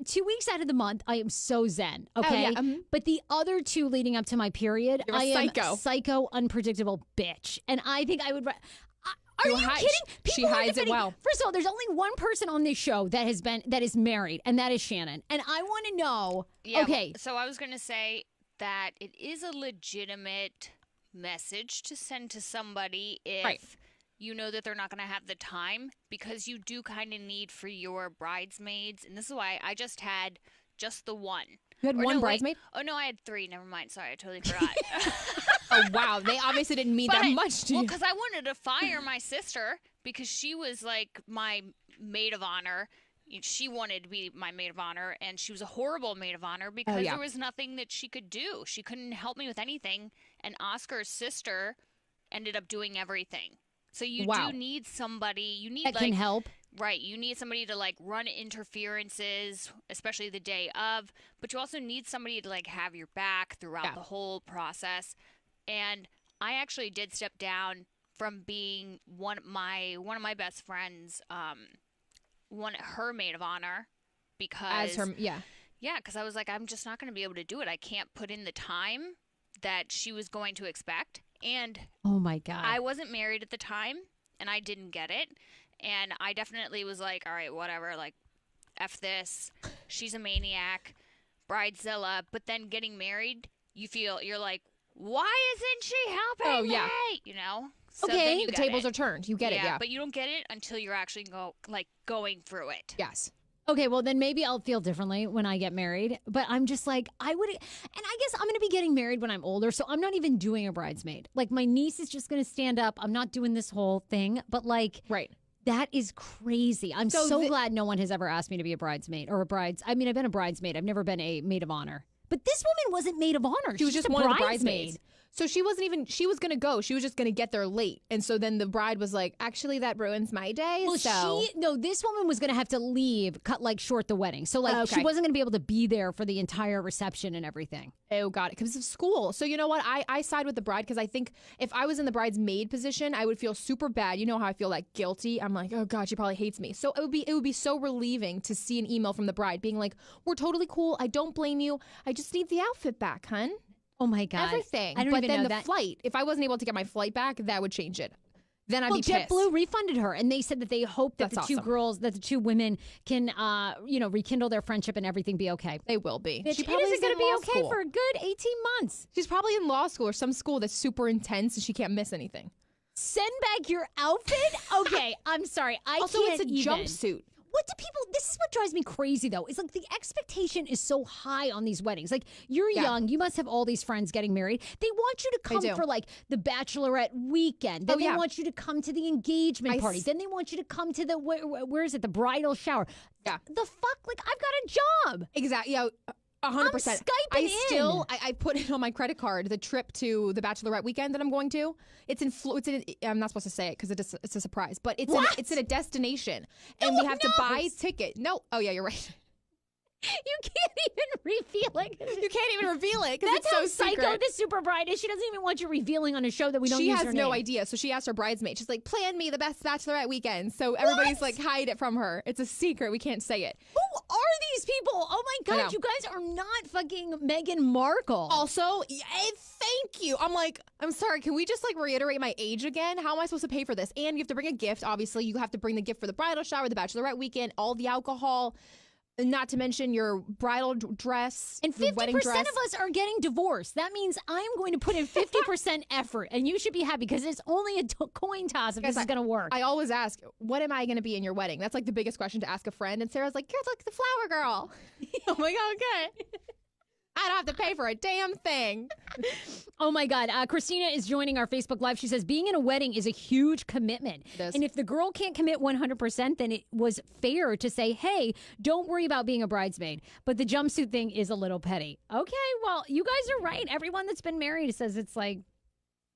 2 weeks out of the month, I am so zen. Okay. Oh, yeah. But the other 2 leading up to my period, You're a I am psycho, unpredictable bitch. And I think I would. Are you kidding? She hides it well. First of all, there's only one person on this show that is married, and that is Shannon. And I want to know. Yeah, okay. So I was going to say that it is a legitimate message to send to somebody if you know that they're not going to have the time, because you do kind of need for your bridesmaids. And this is why I just had just the one. You had one bridesmaid? Oh, no, I had 3. Never mind. Sorry, I totally forgot. Oh, wow. They obviously didn't mean that much to you. Well, because I wanted to fire my sister because she was like my maid of honor. She wanted to be my maid of honor, and she was a horrible maid of honor because there was nothing that she could do. She couldn't help me with anything, and Oscar's sister ended up doing everything. So you do need somebody. You need that can help. Right. You need somebody to like run interferences, especially the day of, but you also need somebody to like have your back throughout the whole process. And I actually did step down from being one of my best friends, her maid of honor, because because I was like, I'm just not going to be able to do it. I can't put in the time that she was going to expect. And oh my God, I wasn't married at the time, and I didn't get it. And I definitely was like, all right, whatever, like, F this. She's a maniac, Bridezilla. But then getting married, you're like, why isn't she helping me? You know? So then you the tables are turned. You get it, but you don't get it until you're actually going through it. Yes. Okay, well, then maybe I'll feel differently when I get married. But I'm just like, and I guess I'm going to be getting married when I'm older, so I'm not even doing a bridesmaid. Like, my niece is just going to stand up. I'm not doing this whole thing. But, like, that is crazy. I'm so glad no one has ever asked me to be a bridesmaid or a brides. I mean, I've been a bridesmaid. I've never been a maid of honor. But this woman wasn't maid of honor. She was just one of the bridesmaids. So she was going to go. She was just going to get there late. And so then the bride was like, actually, that ruins my day. Well, this woman was going to have to leave, cut like short the wedding. So like she wasn't going to be able to be there for the entire reception and everything. Oh, got it. Because of school. So you know what? I side with the bride because I think if I was in the bridesmaid position, I would feel super bad. You know how I feel like guilty? I'm like, oh God, she probably hates me. So it would be so relieving to see an email from the bride being like, we're totally cool. I don't blame you. I just need the outfit back, hun. Oh my God. Everything. I don't but even then know the that. flight, if I wasn't able to get my flight back, that would change it. Then I'd be pissed. JetBlue refunded her, and they said that they hope that That's the two awesome. girls, that the two women can, rekindle their friendship and everything be okay. They will be. Bitch, She it probably isn't is going in to be law okay school. for a good 18 months. She's probably in law school or some school that's super intense and she can't miss anything. Send back your outfit? Okay, I'm sorry. Also, can't it's a even. jumpsuit. What do people, this is what drives me crazy though, is like the expectation is so high on these weddings. Like you're young, you must have all these friends getting married. They want you to come do. for like the bachelorette weekend. Then they want you to come to the engagement party. Then they want you to come to the, where is it, the bridal shower. Yeah. The fuck? Like I've got a job. Exactly. Yeah. 100%. I'm Skyping I put it on my credit card, the trip to the bachelorette weekend that I'm going to. I'm not supposed to say it because it's a surprise, but it's in a destination and we have to buy ticket. No. Oh yeah, you're right. You can't even reveal it. You can't even reveal it because That's it's how so psycho secret. the super bride is. She doesn't even want you revealing on a show that we don't She use has her no name. idea. So she asked her bridesmaid. She's like, plan me the best bachelorette weekend. So everybody's like, hide it from her. It's a secret. We can't say it. Who are these people? Oh my I know. God, you guys are not fucking Meghan Markle. Also, thank you. I'm like, I'm sorry. Can we just like reiterate my age again? How am I supposed to pay for this? And you have to bring a gift. Obviously, you have to bring the gift for the bridal shower, the bachelorette weekend, all the alcohol. Not to mention your bridal dress, And your 50% wedding dress. of us are getting divorced. That means I'm going to put in 50% effort, and you should be happy because it's only a coin toss if this is going to work. I always ask, what am I going to be in your wedding? That's like the biggest question to ask a friend. And Sarah's like, you're like the flower girl. I'm like, okay. I don't have to pay for a damn thing. Oh my God. Christina is joining our Facebook Live. She says, being in a wedding is a huge commitment. It is. And if the girl can't commit 100%, then it was fair to say, hey, don't worry about being a bridesmaid. But the jumpsuit thing is a little petty. Okay, well, you guys are right. Everyone that's been married says it's like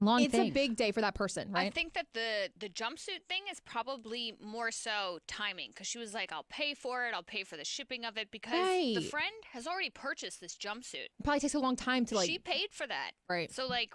long thing. It's a big day for that person, right? I think that the jumpsuit thing is probably more so timing because she was like, I'll pay for it. I'll pay for the shipping of it because the Right. friend has already purchased this jumpsuit. It probably takes a long time to like. She paid for that. Right. So like,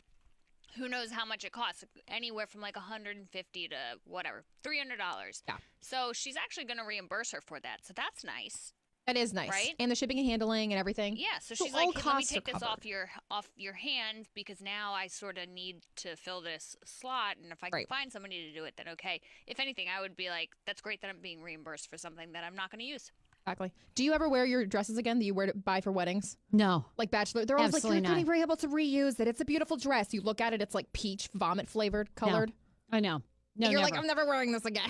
who knows how much it costs? Anywhere from like $150 to whatever, $300. Yeah. So she's actually going to reimburse her for that. So that's nice. That is nice, Right? And the shipping and handling and everything. Yeah, so So she's all like, hey, let me costs are take this covered. off your hands because now I sort of need to fill this slot, and if I can Right. find somebody to do it, then okay. If anything, I would be like, that's great that I'm being reimbursed for something that I'm not going to use. Exactly. Do you ever wear your dresses again that you wear to buy for weddings? No. Like bachelor, they're always Absolutely like, you're not. going to be able to reuse it. It's a beautiful dress. You look at it, it's like peach vomit flavored, colored. I know. No, You're never. like, I'm never wearing this again.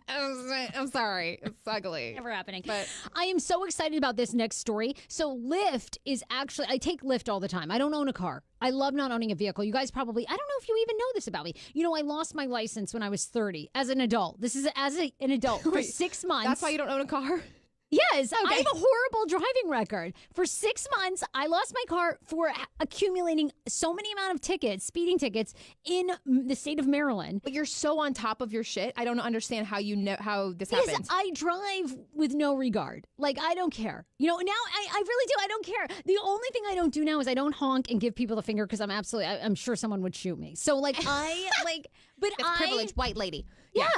I'm sorry. It's ugly. Never happening. But I am so excited about this next story. So Lyft is actually, I take Lyft all the time. I don't own a car. I love not owning a vehicle. You guys probably, I don't know if you even know this about me. You know, I lost my license when I was 30 as an adult. This is an adult for Wait, 6 months. that's why you don't own a car? Yes, I have a horrible driving record. For 6 months, I lost my car for accumulating so many amount of tickets, speeding tickets, in the state of Maryland. But you're so on top of your shit. I don't understand how you know how this Because happens. I drive with no regard. Like, I don't care. You know, now I really do. I don't care. The only thing I don't do now is I don't honk and give people the finger because I'm sure someone would shoot me. So, like, but It's privileged white lady. Yeah.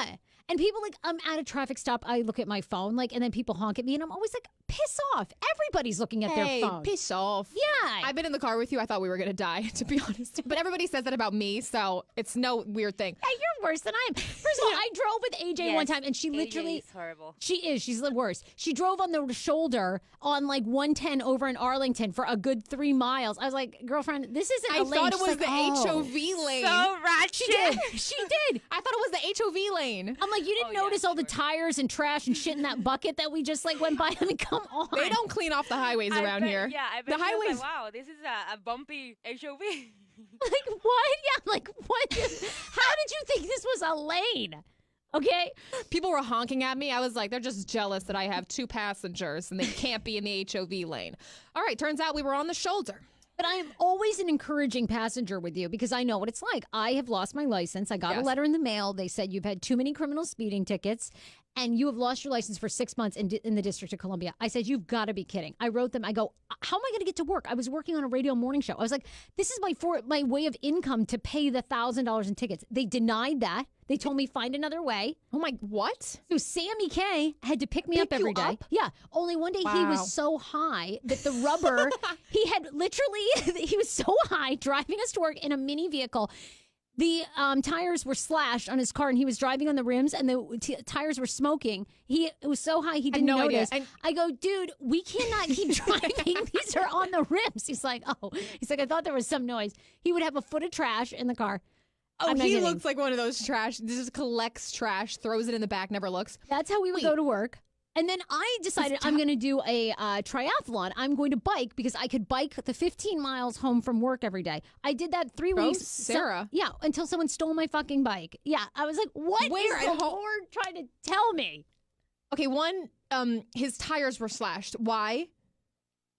And people, like, I'm at a traffic stop, I look at my phone, like, and then people honk at me, and I'm always like, piss off. Everybody's looking at Hey, their phone. piss off. Yeah. I've been in the car with you. I thought we were going to die, to be honest. But everybody says that about me, so it's no weird thing. Hey, you're worse than I am. First of all, I drove with AJ one time, and she literally... AJ is horrible. She's the worst. She drove on the shoulder on, like, 110 over in Arlington for a good 3 miles. I was like, girlfriend, this isn't I a lane. thought it She's was like, the oh. HOV lane. So ratchet. She did. She did. I thought it was the HOV lane. I'm like, you didn't notice all the tires and trash and shit in that bucket that we just, like, went by? I mean, come on. They don't clean off the highways around here. Yeah, I bet the she was highways. like, wow, this is a bumpy HOV. Like, what? Yeah, like, what? How did you think this was a lane? Okay? People were honking at me. I was like, they're just jealous that I have 2 passengers and they can't be in the HOV lane. All right, turns out we were on the shoulder. But I am always an encouraging passenger with you because I know what it's like. I have lost my license. I got a letter in the mail. They said you've had too many criminal speeding tickets and you have lost your license for 6 months in the District of Columbia. I said, you've got to be kidding. I wrote them. I go, how am I going to get to work? I was working on a radio morning show. I was like, this is my way of income to pay the $1,000 in tickets. They denied that. They told me find another way. Oh my, what? So Sammy K had to pick me up every day. Yeah. Only one day he was so high that the rubber, he was so high driving us to work in a mini vehicle. The tires were slashed on his car and he was driving on the rims and the tires were smoking. It was so high he didn't notice. I go, dude, we cannot keep driving. These are on the rims. He's like, I thought there was some noise. He would have a foot of trash in the car. Oh, he looks like one of those trash. Just collects trash, throws it in the back, never looks. That's how we would go to work. And then I decided I'm going to do a triathlon. I'm going to bike because I could bike the 15 miles home from work every day. I did that 3 weeks. Sarah. Until someone stole my fucking bike. Yeah, I was like, what is the Lord trying to tell me? Okay, his tires were slashed. Why?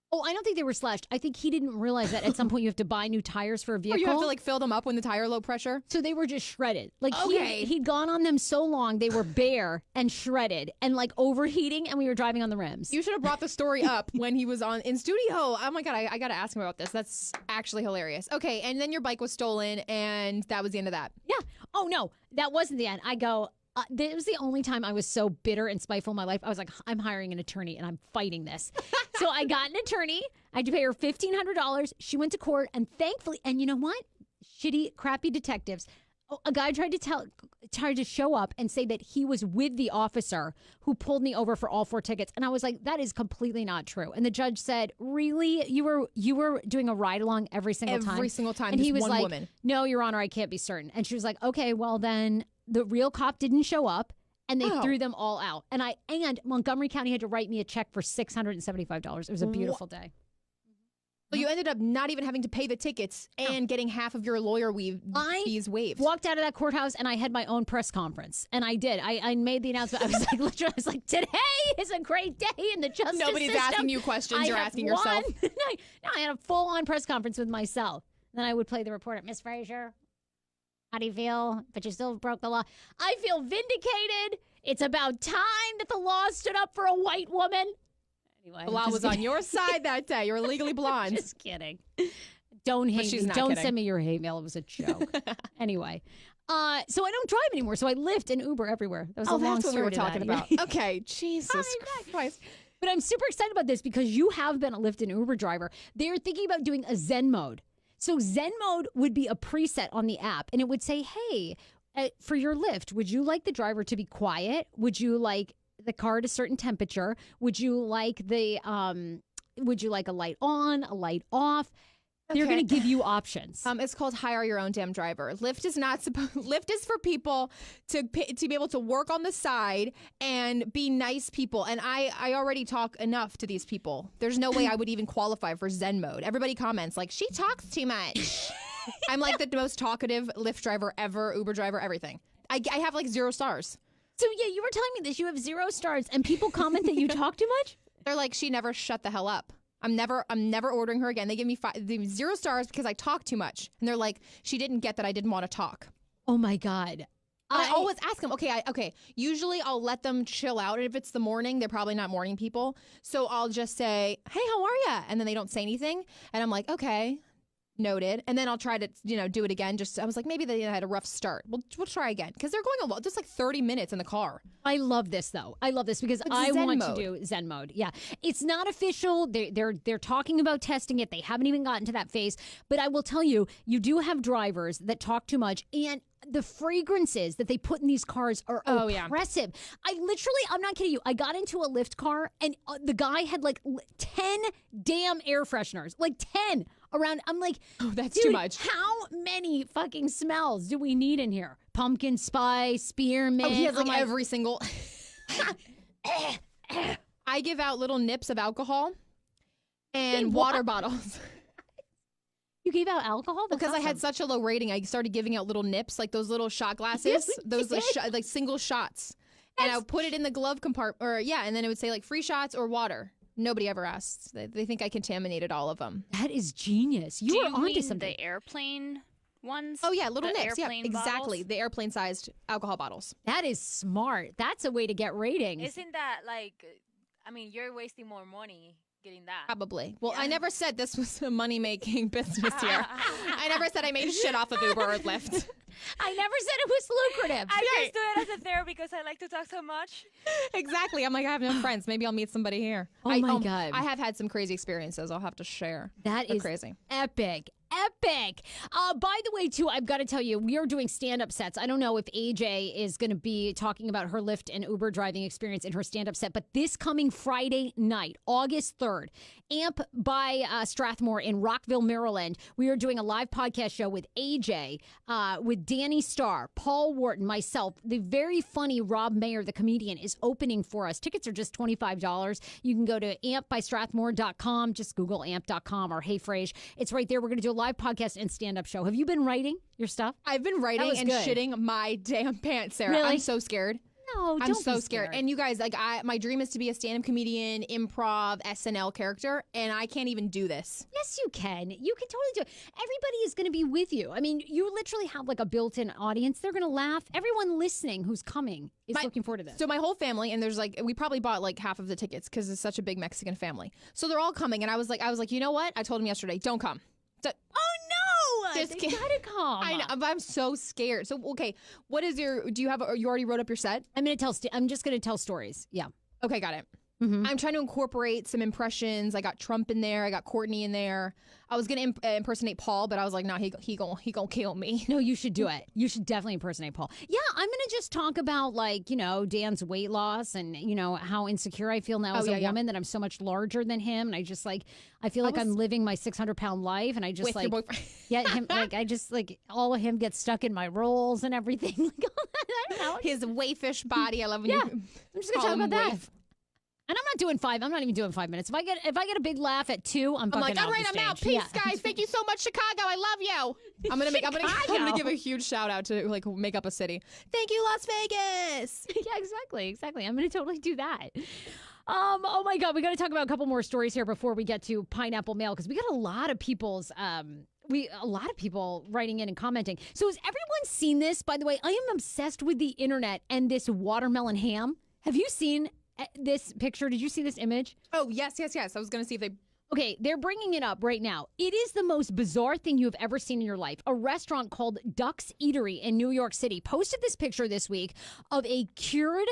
Oh, I don't think they were slashed. I think he didn't realize that at some point you have to buy new tires for a vehicle. Or you have to fill them up when the tire low pressure. So they were just shredded. He'd gone on them so long they were bare and shredded and overheating, and we were driving on the rims. You should have brought the story up when he was in studio. Oh my God, I got to ask him about this. That's actually hilarious. Okay, and then your bike was stolen, and that was the end of that. Yeah. Oh no, that wasn't the end. I go. It was the only time I was so bitter and spiteful in my life. I was like, I'm hiring an attorney and I'm fighting this. So I got an attorney. I had to pay her $1,500. She went to court and thankfully, and you know what? Shitty, crappy detectives. A guy tried to show up and say that he was with the officer who pulled me over for all 4 tickets. And I was like, that is completely not true. And the judge said, really? You were doing a ride along every single time? Every single time. And he was like, woman. No, Your Honor, I can't be certain. And she was like, okay, well then the real cop didn't show up. And they threw them all out. And Montgomery County had to write me a check for $675. It was a beautiful day. So you ended up not even having to pay the tickets and getting half of your lawyer fees waived. Walked out of that courthouse and I had my own press conference. And I did. I made the announcement. I was like, today is a great day in the justice Nobody's system. asking you questions. You're asking yourself. No, I had a full-on press conference with myself. Then I would play the reporter, Miss Fraser, how do you feel? But you still broke the law. I feel vindicated. It's about time that the law stood up for a white woman. Anyway, the law was on your side that day. You're legally blonde. Just kidding. Don't hate me. Don't send me your hate mail. It was a joke. Anyway, so I don't drive anymore. So I Lyft and Uber everywhere. That was a long that's what we were story talking about. Okay, Jesus Christ. But I'm super excited about this because you have been a Lyft and Uber driver. They're thinking about doing a Zen mode. So Zen mode would be a preset on the app, and it would say, hey, for your Lyft, would you like the driver to be quiet? Would you like the car at a certain temperature? Would you like a light on, a light off? They're going to give you options. It's called hire your own damn driver. Lyft is not supposed. Lyft is for people to be able to work on the side and be nice people. And I already talk enough to these people. There's no way I would even qualify for Zen mode. Everybody comments like, she talks too much. I'm like the most talkative Lyft driver ever, Uber driver, everything. I have 0 stars. So yeah, you were telling me this. You have 0 stars, and people comment that you talk too much. They're like, she never shut the hell up. I'm never ordering her again. They give me 0 stars because I talk too much. And they're like, she didn't get that I didn't want to talk. Oh my God. I always ask them, okay. Usually I'll let them chill out. And if it's the morning, they're probably not morning people. So I'll just say, hey, how are you? And then they don't say anything. And I'm like, okay, noted. And then I'll try to, do it again. I was like, maybe they had a rough start. We'll try again. Because they're going a lot, just 30 minutes in the car. I love this though. I love this because I want to do Zen mode. Yeah. It's not official. They're talking about testing it. They haven't even gotten to that phase. But I will tell you, you do have drivers that talk too much, and the fragrances that they put in these cars are oppressive. Yeah. I'm not kidding you. I got into a Lyft car and the guy had 10 damn air fresheners, 10 around. I'm like, oh, that's too much. How many fucking smells do we need in here? Pumpkin spice, spearmint. Oh, he has every single. I give out little nips of alcohol and water bottles. You gave out alcohol? Because I had such a low rating, I started giving out little nips, those little shot glasses, those single shots. And I would put it in the glove compartment, and then it would say free shots or water. Nobody ever asks. They think I contaminated all of them. That is genius. You are onto something. The airplane ones? Oh, yeah, little The nips. Yeah, airplane exactly. bottles? The airplane-sized alcohol bottles. That is smart. That's a way to get ratings. Isn't that like, I mean, you're wasting more money getting that. Probably. Well, I never said this was a money-making business here. I never said I made shit off of Uber or Lyft. I never said it was lucrative. I just do it as a therapy because I like to talk so much. Exactly. I'm like, I have no friends. Maybe I'll meet somebody here. Oh my God. I have had some crazy experiences I'll have to share. That They're is crazy. epic. Epic. By the way, too, I've got to tell you, we are doing stand-up sets. I don't know if AJ is going to be talking about her Lyft and Uber driving experience in her stand-up set, but this coming Friday night, August 3rd, AMP by Strathmore in Rockville, Maryland, we are doing a live podcast show with AJ, with Danny Starr, Paul Wharton, myself. The very funny Rob Mayer, the comedian, is opening for us. Tickets are just $25. You can go to ampbystrathmore.com. Just Google amp.com or Hey Frase. It's right there. We're going to do a live podcast and stand-up show. Have you been writing your stuff? I've been writing and good. shitting my damn pants, Sarah. Really? I'm so scared. No, I'm don't so be scared. And you guys, like, my dream is to be a stand-up comedian, improv, SNL character, and I can't even do this. Yes, you can. You can totally do it. Everybody is going to be with you. I mean, you literally have like a built-in audience. They're going to laugh. Everyone listening who's coming is looking forward to this. So my whole family, and there's like, we probably bought like half of the tickets because it's such a big Mexican family. So they're all coming, and I was like, you know what? I told them yesterday, don't come. So, oh no! Just They kidding. gotta come. I know, but I'm so scared. So okay, what is you already wrote up your set? I'm just gonna tell stories. Yeah. Okay, got it. Mm-hmm. I'm trying to incorporate some impressions. I got Trump in there. I got Courtney in there. I was gonna impersonate Paul, but I was like, nah, he gonna kill me. No, you should do it. You should definitely impersonate Paul. Yeah, I'm gonna just talk about like, Dan's weight loss and how insecure I feel now as a woman that I'm so much larger than him, and I just like I feel like I'm living my 600-pound life, and I just With like your boyfriend. yeah, him like I just like all of him gets stuck in my roles and everything. Like I don't know. His wayfish body. I love when Yeah, you. I'm just gonna talk about that. And I'm not doing 5. I'm not even doing 5 minutes. If I get a big laugh at 2, I'm fucking like, out. all right, the I'm out. stage. Peace, Yeah. guys. Thank you so much, Chicago. I love you. I'm gonna give a huge shout out to like make up a city. Thank you, Las Vegas. Yeah, exactly. I'm going to totally do that. Oh my God, we got to talk about a couple more stories here before we get to Pineapple Mail because we got a lot of people's people writing in and commenting. So has everyone seen this? By the way, I am obsessed with the internet and this watermelon ham. Have you seen this picture? Did you see this image? Oh yes. I was gonna see if they. Okay, they're bringing it up right now. It is the most bizarre thing you have ever seen in your life. A restaurant called Duck's Eatery in New York City posted this picture this week of a cured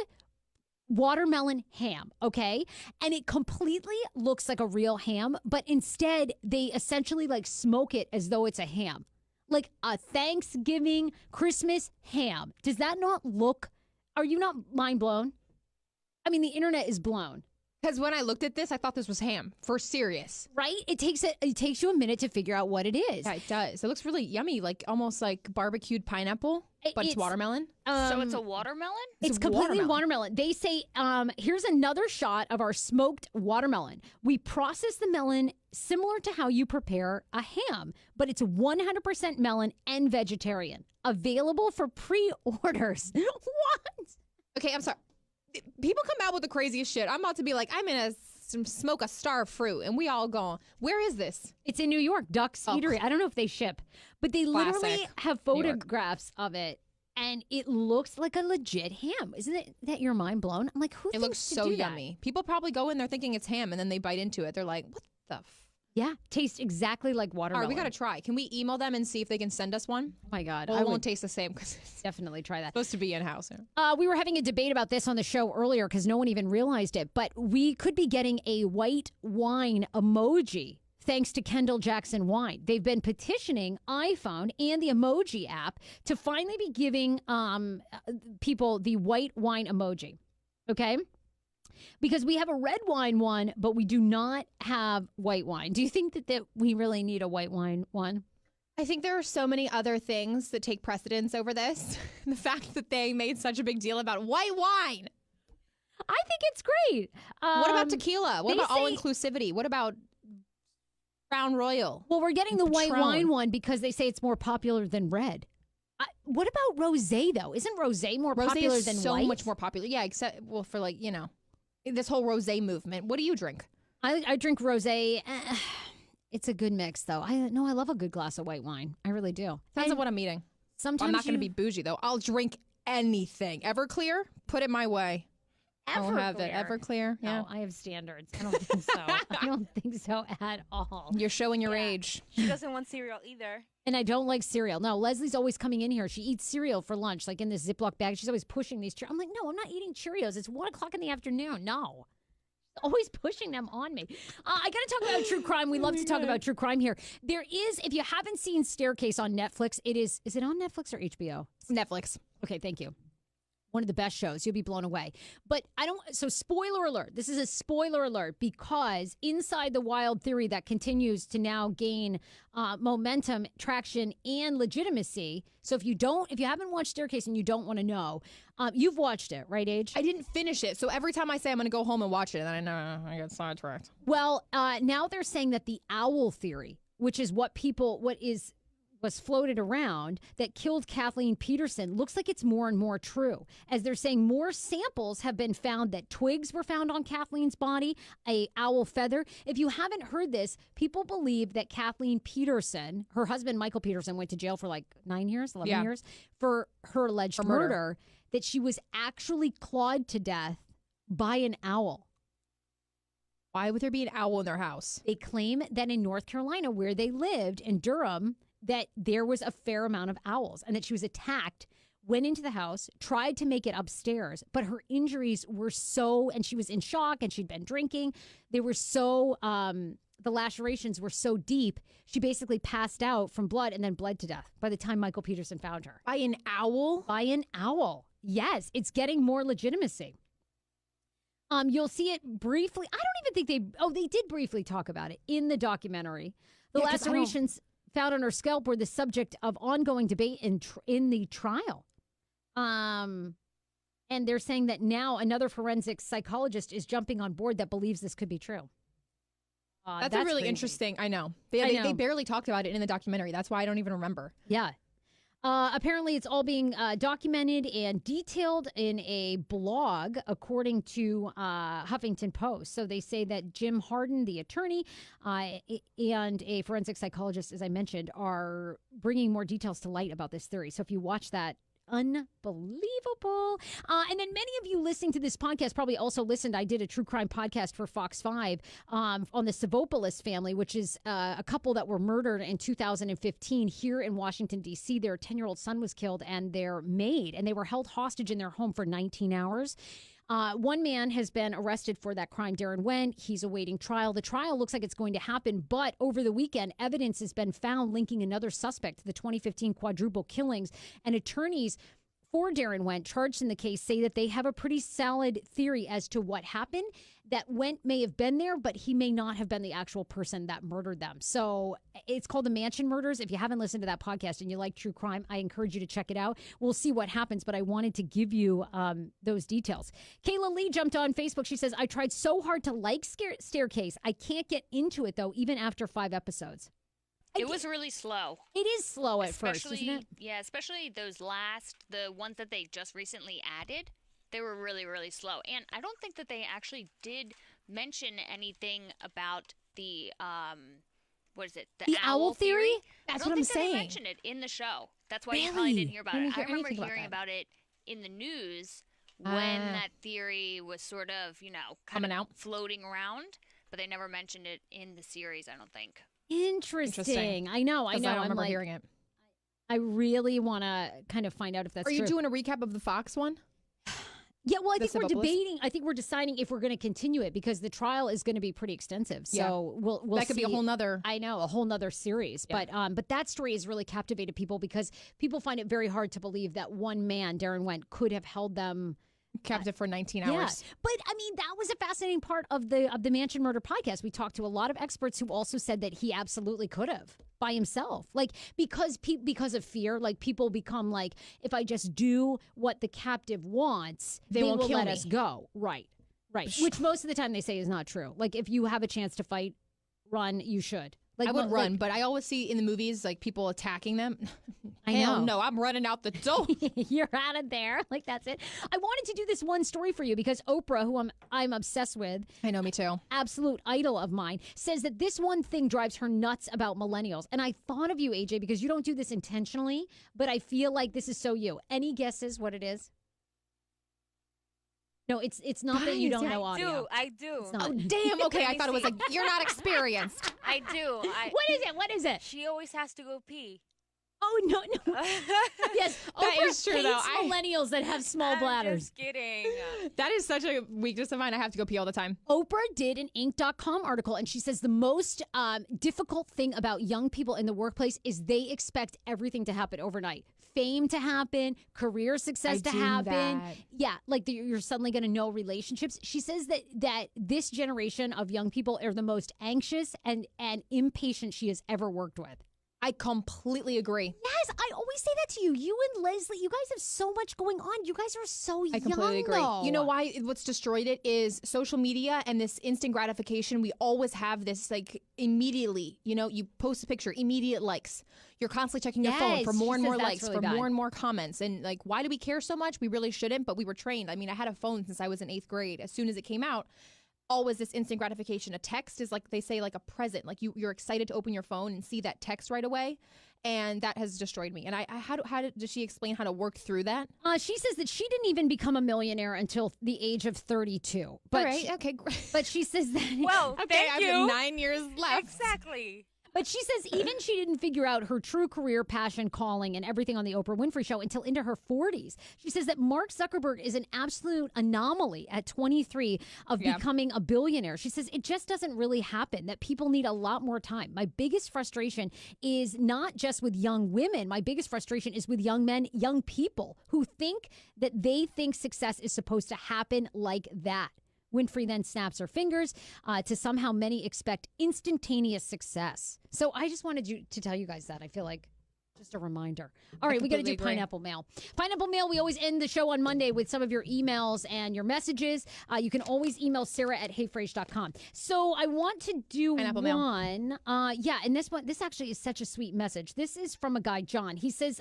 watermelon ham, okay? And it completely looks like a real ham, but instead they essentially like smoke it as though it's a ham. Like a Thanksgiving Christmas ham. Does that not look, are you not mind blown? I mean, the internet is blown. Because when I looked at this, I thought this was ham. For serious. Right? It takes you a minute to figure out what it is. Yeah, it does. It looks really yummy, like almost like barbecued pineapple, but it's watermelon. So it's a watermelon? It's completely watermelon. They say, here's another shot of our smoked watermelon. We process the melon similar to how you prepare a ham, but it's 100% melon and vegetarian. Available for pre-orders. What? Okay, I'm sorry. People come out with the craziest shit. I'm about to be like, I'm going to smoke a star of fruit. And we all go, where is this? It's in New York, Duck's Eatery. I don't know if they ship, but they literally Classic. have photographs of it. And it looks like a legit ham. Isn't it that your mind blown? I'm like, who It thinks looks to so do that? yummy. People probably go in there thinking it's ham, and then they bite into it. They're like, what the Yeah, tastes exactly like All watermelon. right, we got to try. Can we email them and see if they can send us one? Oh my God. Well, I it won't would taste the same because it's definitely try that. supposed to be in-house. We were having a debate about this on the show earlier because no one even realized it, but we could be getting a white wine emoji thanks to Kendall Jackson Wine. They've been petitioning iPhone and the emoji app to finally be giving people the white wine emoji. Okay? Because we have a red wine one, but we do not have white wine. Do you think that we really need a white wine one? I think there are so many other things that take precedence over this. The fact that they made such a big deal about white wine. I think it's great. What about tequila? What they about all-inclusivity? What about Crown Royal? Well, we're getting the white Patron. wine one because they say it's more popular than red. What about rosé though? Isn't rosé more Rosé popular is than so white? much more popular. Yeah, except for this whole rosé movement. What do you drink? I drink rosé. It's a good mix, though. I love a good glass of white wine. I really do. Depends on what I'm eating. Sometimes I'm not going to be bougie, though. I'll drink anything. Everclear, put it my way. I'll have it. Everclear. Yeah. No, I have standards. I don't think so. I don't think so at all. You're showing your age. She doesn't want cereal either. And I don't like cereal. No, Leslie's always coming in here. She eats cereal for lunch, like in this Ziploc bag. She's always pushing these. I'm like, no, I'm not eating Cheerios. It's 1 o'clock in the afternoon. No. Always pushing them on me. I got to talk about true crime. We love to talk about true crime here. There is, if you haven't seen Staircase on Netflix, is it on Netflix or HBO? Netflix. Okay, thank you. One of the best shows. You'll be blown away. But so spoiler alert. This is a spoiler alert because inside the wild theory that continues to now gain momentum, traction, and legitimacy. So if you haven't watched Staircase and you don't want to know, you've watched it, right, Age? I didn't finish it. So every time I say I'm going to go home and watch it, and then I know I get sidetracked. Well, now they're saying that the owl theory, which is was floated around that killed Kathleen Peterson, looks like it's more and more true. As they're saying, more samples have been found that twigs were found on Kathleen's body, a owl feather. If you haven't heard this, people believe that Kathleen Peterson, her husband Michael Peterson, went to jail for like 11 years for her alleged murder, that she was actually clawed to death by an owl. Why would there be an owl in their house? They claim that in North Carolina, where they lived, in Durham, that there was a fair amount of owls and that she was attacked, went into the house, tried to make it upstairs, but her injuries were and she was in shock and she'd been drinking. They were the lacerations were so deep, she basically passed out from blood and then bled to death by the time Michael Peterson found her. By an owl? By an owl. Yes, it's getting more legitimacy. You'll see it briefly. I don't even think they did briefly talk about it in the documentary. The lacerations found on her scalp were the subject of ongoing debate in the trial. And they're saying that now another forensic psychologist is jumping on board that believes this could be true. That's a really crazy. Interesting. I know. They barely talked about it in the documentary. That's why I don't even remember. Yeah. Apparently, it's all being documented and detailed in a blog, according to Huffington Post. So they say that Jim Harden, the attorney, and a forensic psychologist, as I mentioned, are bringing more details to light about this theory. So if you watch that, unbelievable. And then many of you listening to this podcast probably also listened. I did a true crime podcast for Fox 5 on the Savopoulos family, which is a couple that were murdered in 2015 here in Washington, D.C. Their 10-year-old son was killed and their maid, and they were held hostage in their home for 19 hours. One man has been arrested for that crime, Darren Wen. He's awaiting trial. The trial looks like it's going to happen, but over the weekend, evidence has been found linking another suspect to the 2015 quadruple killings, and attorneys for Darren Wen charged in the case say that they have a pretty solid theory as to what happened, that Wen may have been there, but he may not have been the actual person that murdered them. So it's called The Mansion Murders. If you haven't listened to that podcast and you like true crime, I encourage you to check it out. We'll see what happens, but I wanted to give you those details. Kayla Lee jumped on Facebook. She says, I tried so hard to like Staircase. I can't get into it, though, even after 5 episodes. It was really slow. It is slow at first, isn't it? Yeah, especially the ones that they just recently added. They were really, really slow. And I don't think that they actually did mention anything about the, what is it? The owl theory? That's what I'm saying. They mentioned it in the show. That's why you probably didn't hear about it. I remember hearing about it in the news when that theory was sort of, kind of floating around. But they never mentioned it in the series, I don't think. Interesting. I know. I don't remember hearing it. I really want to kind of find out if that's true. Are you doing a recap of the Fox one? Yeah, well, I think we're debating. I think we're deciding if we're going to continue it because the trial is going to be pretty extensive. So we'll that could be a whole nother. I know, a whole nother series. Yeah. But that story has really captivated people because people find it very hard to believe that one man, Darren Wen, could have held them captive for 19 hours. Yeah. But I mean, that was a fascinating part of the Mansion Murder podcast. We talked to a lot of experts who also said that he absolutely could have by himself. Like because of fear, like people become like, if I just do what the captive wants, they will let us go. Right. Which most of the time they say is not true. Like if you have a chance to fight, run, you should. I would run, but I always see in the movies like people attacking them. I Hell know. no, I'm running out the door. You're out of there. Like, that's it. I wanted to do this one story for you because Oprah, who I'm obsessed with, I know, me too. absolute idol of mine, says that this one thing drives her nuts about millennials. And I thought of you, AJ, because you don't do this intentionally, but I feel like this is so you. Any guesses what it is? No, it's not that you don't know audio. I do. It's not. Oh, damn. Okay, I thought it was like, you're not experienced. I do. What is it? She always has to go pee. Oh, no. Yes, That Oprah is true, hates though. millennials that have small bladders. Just kidding. That is such a weakness of mine. I have to go pee all the time. Oprah did an Inc.com article, and she says the most difficult thing about young people in the workplace is they expect everything to happen overnight. Fame to happen, career success to happen. That. Yeah, like you're suddenly going to know relationships. She says that this generation of young people are the most anxious and impatient she has ever worked with. I completely agree. Yes, I always say that to you. You and Leslie, you guys have so much going on. You guys are so young. I completely agree. Though. You know why what's destroyed it is social media and this instant gratification. We always have this like immediately, you post a picture, immediate likes. You're constantly checking your phone for more and more likes, for more and more comments. And like, why do we care so much? We really shouldn't, but we were trained. I mean, I had a phone since I was in 8th grade. As soon as it came out, always this instant gratification. A text is like, they say, like a present. Like you're excited to open your phone and see that text right away. And that has destroyed me. And does she explain how to work through that? She says that she didn't even become a millionaire until the age of 32. But all right, okay, great. But she says that. Well, Okay, thank I you. have 9 years left. Exactly. But she says even she didn't figure out her true career, passion, calling, and everything on the Oprah Winfrey Show until into her 40s. She says that Mark Zuckerberg is an absolute anomaly at 23 of becoming a billionaire. She says it just doesn't really happen, that people need a lot more time. My biggest frustration is not just with young women. My biggest frustration is with young men, young people who think that they think success is supposed to happen like that. Winfrey then snaps her fingers to somehow many expect instantaneous success. So I just wanted to tell you guys that. I feel like just a reminder. All right, we got to do Pineapple Mail. Pineapple Mail, we always end the show on Monday with some of your emails and your messages. You can always email Sarah@heyfrase.com. So I want to do Pineapple one. And this actually is such a sweet message. This is from a guy, John. He says,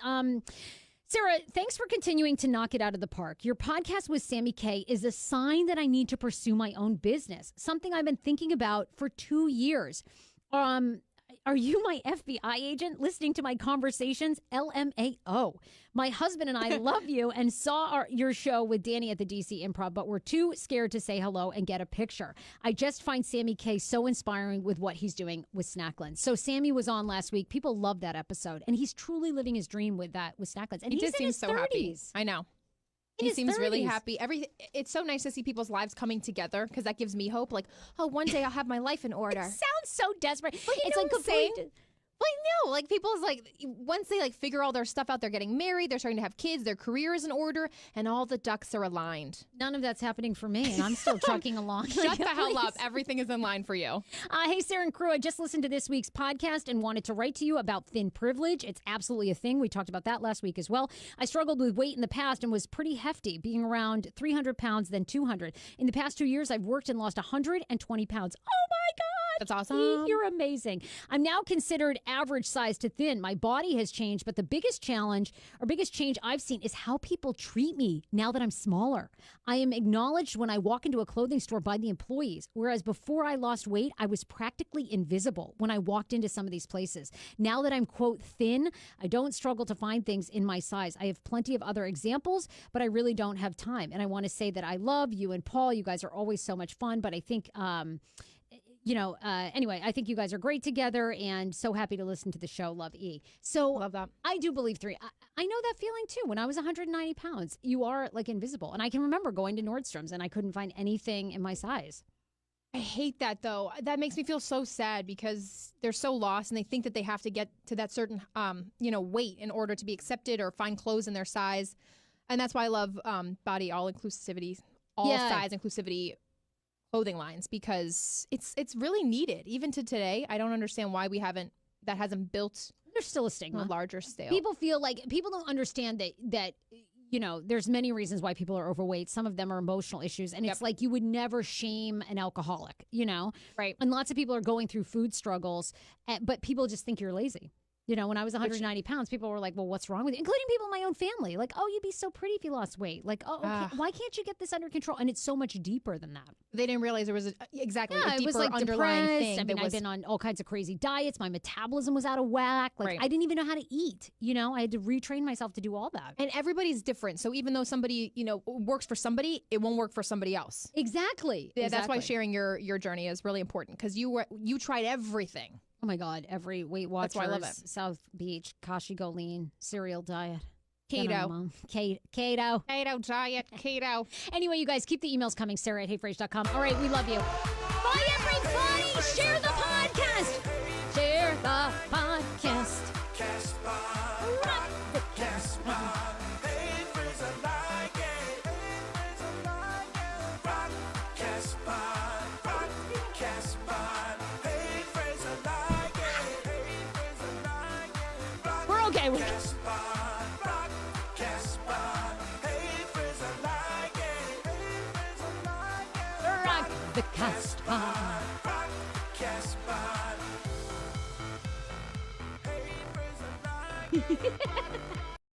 Sarah, thanks for continuing to knock it out of the park. Your podcast with Sammy K is a sign that I need to pursue my own business, something I've been thinking about for 2 years. Are you my FBI agent listening to my conversations? LMAO. My husband and I love you and saw your show with Danny at the DC Improv, but we're too scared to say hello and get a picture. I just find Sammy K so inspiring with what he's doing with Snacklands. So Sammy was on last week. People loved that episode, and he's truly living his dream with Snacklands. And He he's just in seems his so 30s. happy. I know. In He his seems really 30s. happy. It's so nice to see people's lives coming together because that gives me hope. Like, oh, one day I'll have my life in order. It sounds so desperate. Well, it's know like what I'm saying? complete. Like, no, like people's like, once they like figure all their stuff out, they're getting married, they're starting to have kids, their career is in order, and all the ducks are aligned. None of that's happening for me, and I'm still trucking along. Shut the hell up. Everything is in line for you. Hey, Sarah and crew, I just listened to this week's podcast and wanted to write to you about thin privilege. It's absolutely a thing. We talked about that last week as well. I struggled with weight in the past and was pretty hefty, being around 300 pounds, then 200. In the past 2 years, I've worked and lost 120 pounds. Oh, my God. That's awesome. You're amazing. I'm now considered average size to thin. My body has changed, but the biggest change I've seen is how people treat me now that I'm smaller. I am acknowledged when I walk into a clothing store by the employees, whereas before I lost weight, I was practically invisible when I walked into some of these places. Now that I'm, quote, thin, I don't struggle to find things in my size. I have plenty of other examples, but I really don't have time. And I want to say that I love you and Paul. You guys are always so much fun, but I think... anyway, I think you guys are great together and so happy to listen to the show. Love E. So Love that. I do believe three. I know that feeling too. When I was 190 pounds, you are like invisible. And I can remember going to Nordstrom's and I couldn't find anything in my size. I hate that though. That makes me feel so sad because they're so lost and they think that they have to get to that certain, weight in order to be accepted or find clothes in their size. And that's why I love body all inclusivity, size inclusivity clothing lines, because it's really needed. Even to today, I don't understand why that hasn't built There's still a stigma. on a larger scale. People feel like people don't understand that there's many reasons why people are overweight. Some of them are emotional issues. And it's like you would never shame an alcoholic, Right. And lots of people are going through food struggles, but people just think you're lazy. When I was 190 pounds, people were like, well, what's wrong with you? Including people in my own family. Like, oh, you'd be so pretty if you lost weight. Like, oh, okay. Why can't you get this under control? And it's so much deeper than that. They didn't realize there was a deeper it was like underlying depressed. thing. I mean, I've been on all kinds of crazy diets. My metabolism was out of whack. Like, I didn't even know how to eat. I had to retrain myself to do all that. And everybody's different. So even though somebody, works for somebody, it won't work for somebody else. Exactly. Yeah, that's why sharing your journey is really important because you tried everything. Oh my God, every Weight Watchers, that's why I love it. South Beach, Kashi Goleen, cereal diet. Keto. Keto diet, keto. Anyway, you guys, keep the emails coming, Sarah@heyfrase.com. All right, we love you. Bye, everybody. Share the podcast. Share the podcast. Rock the Casbah. Okay. Rock the Casbah.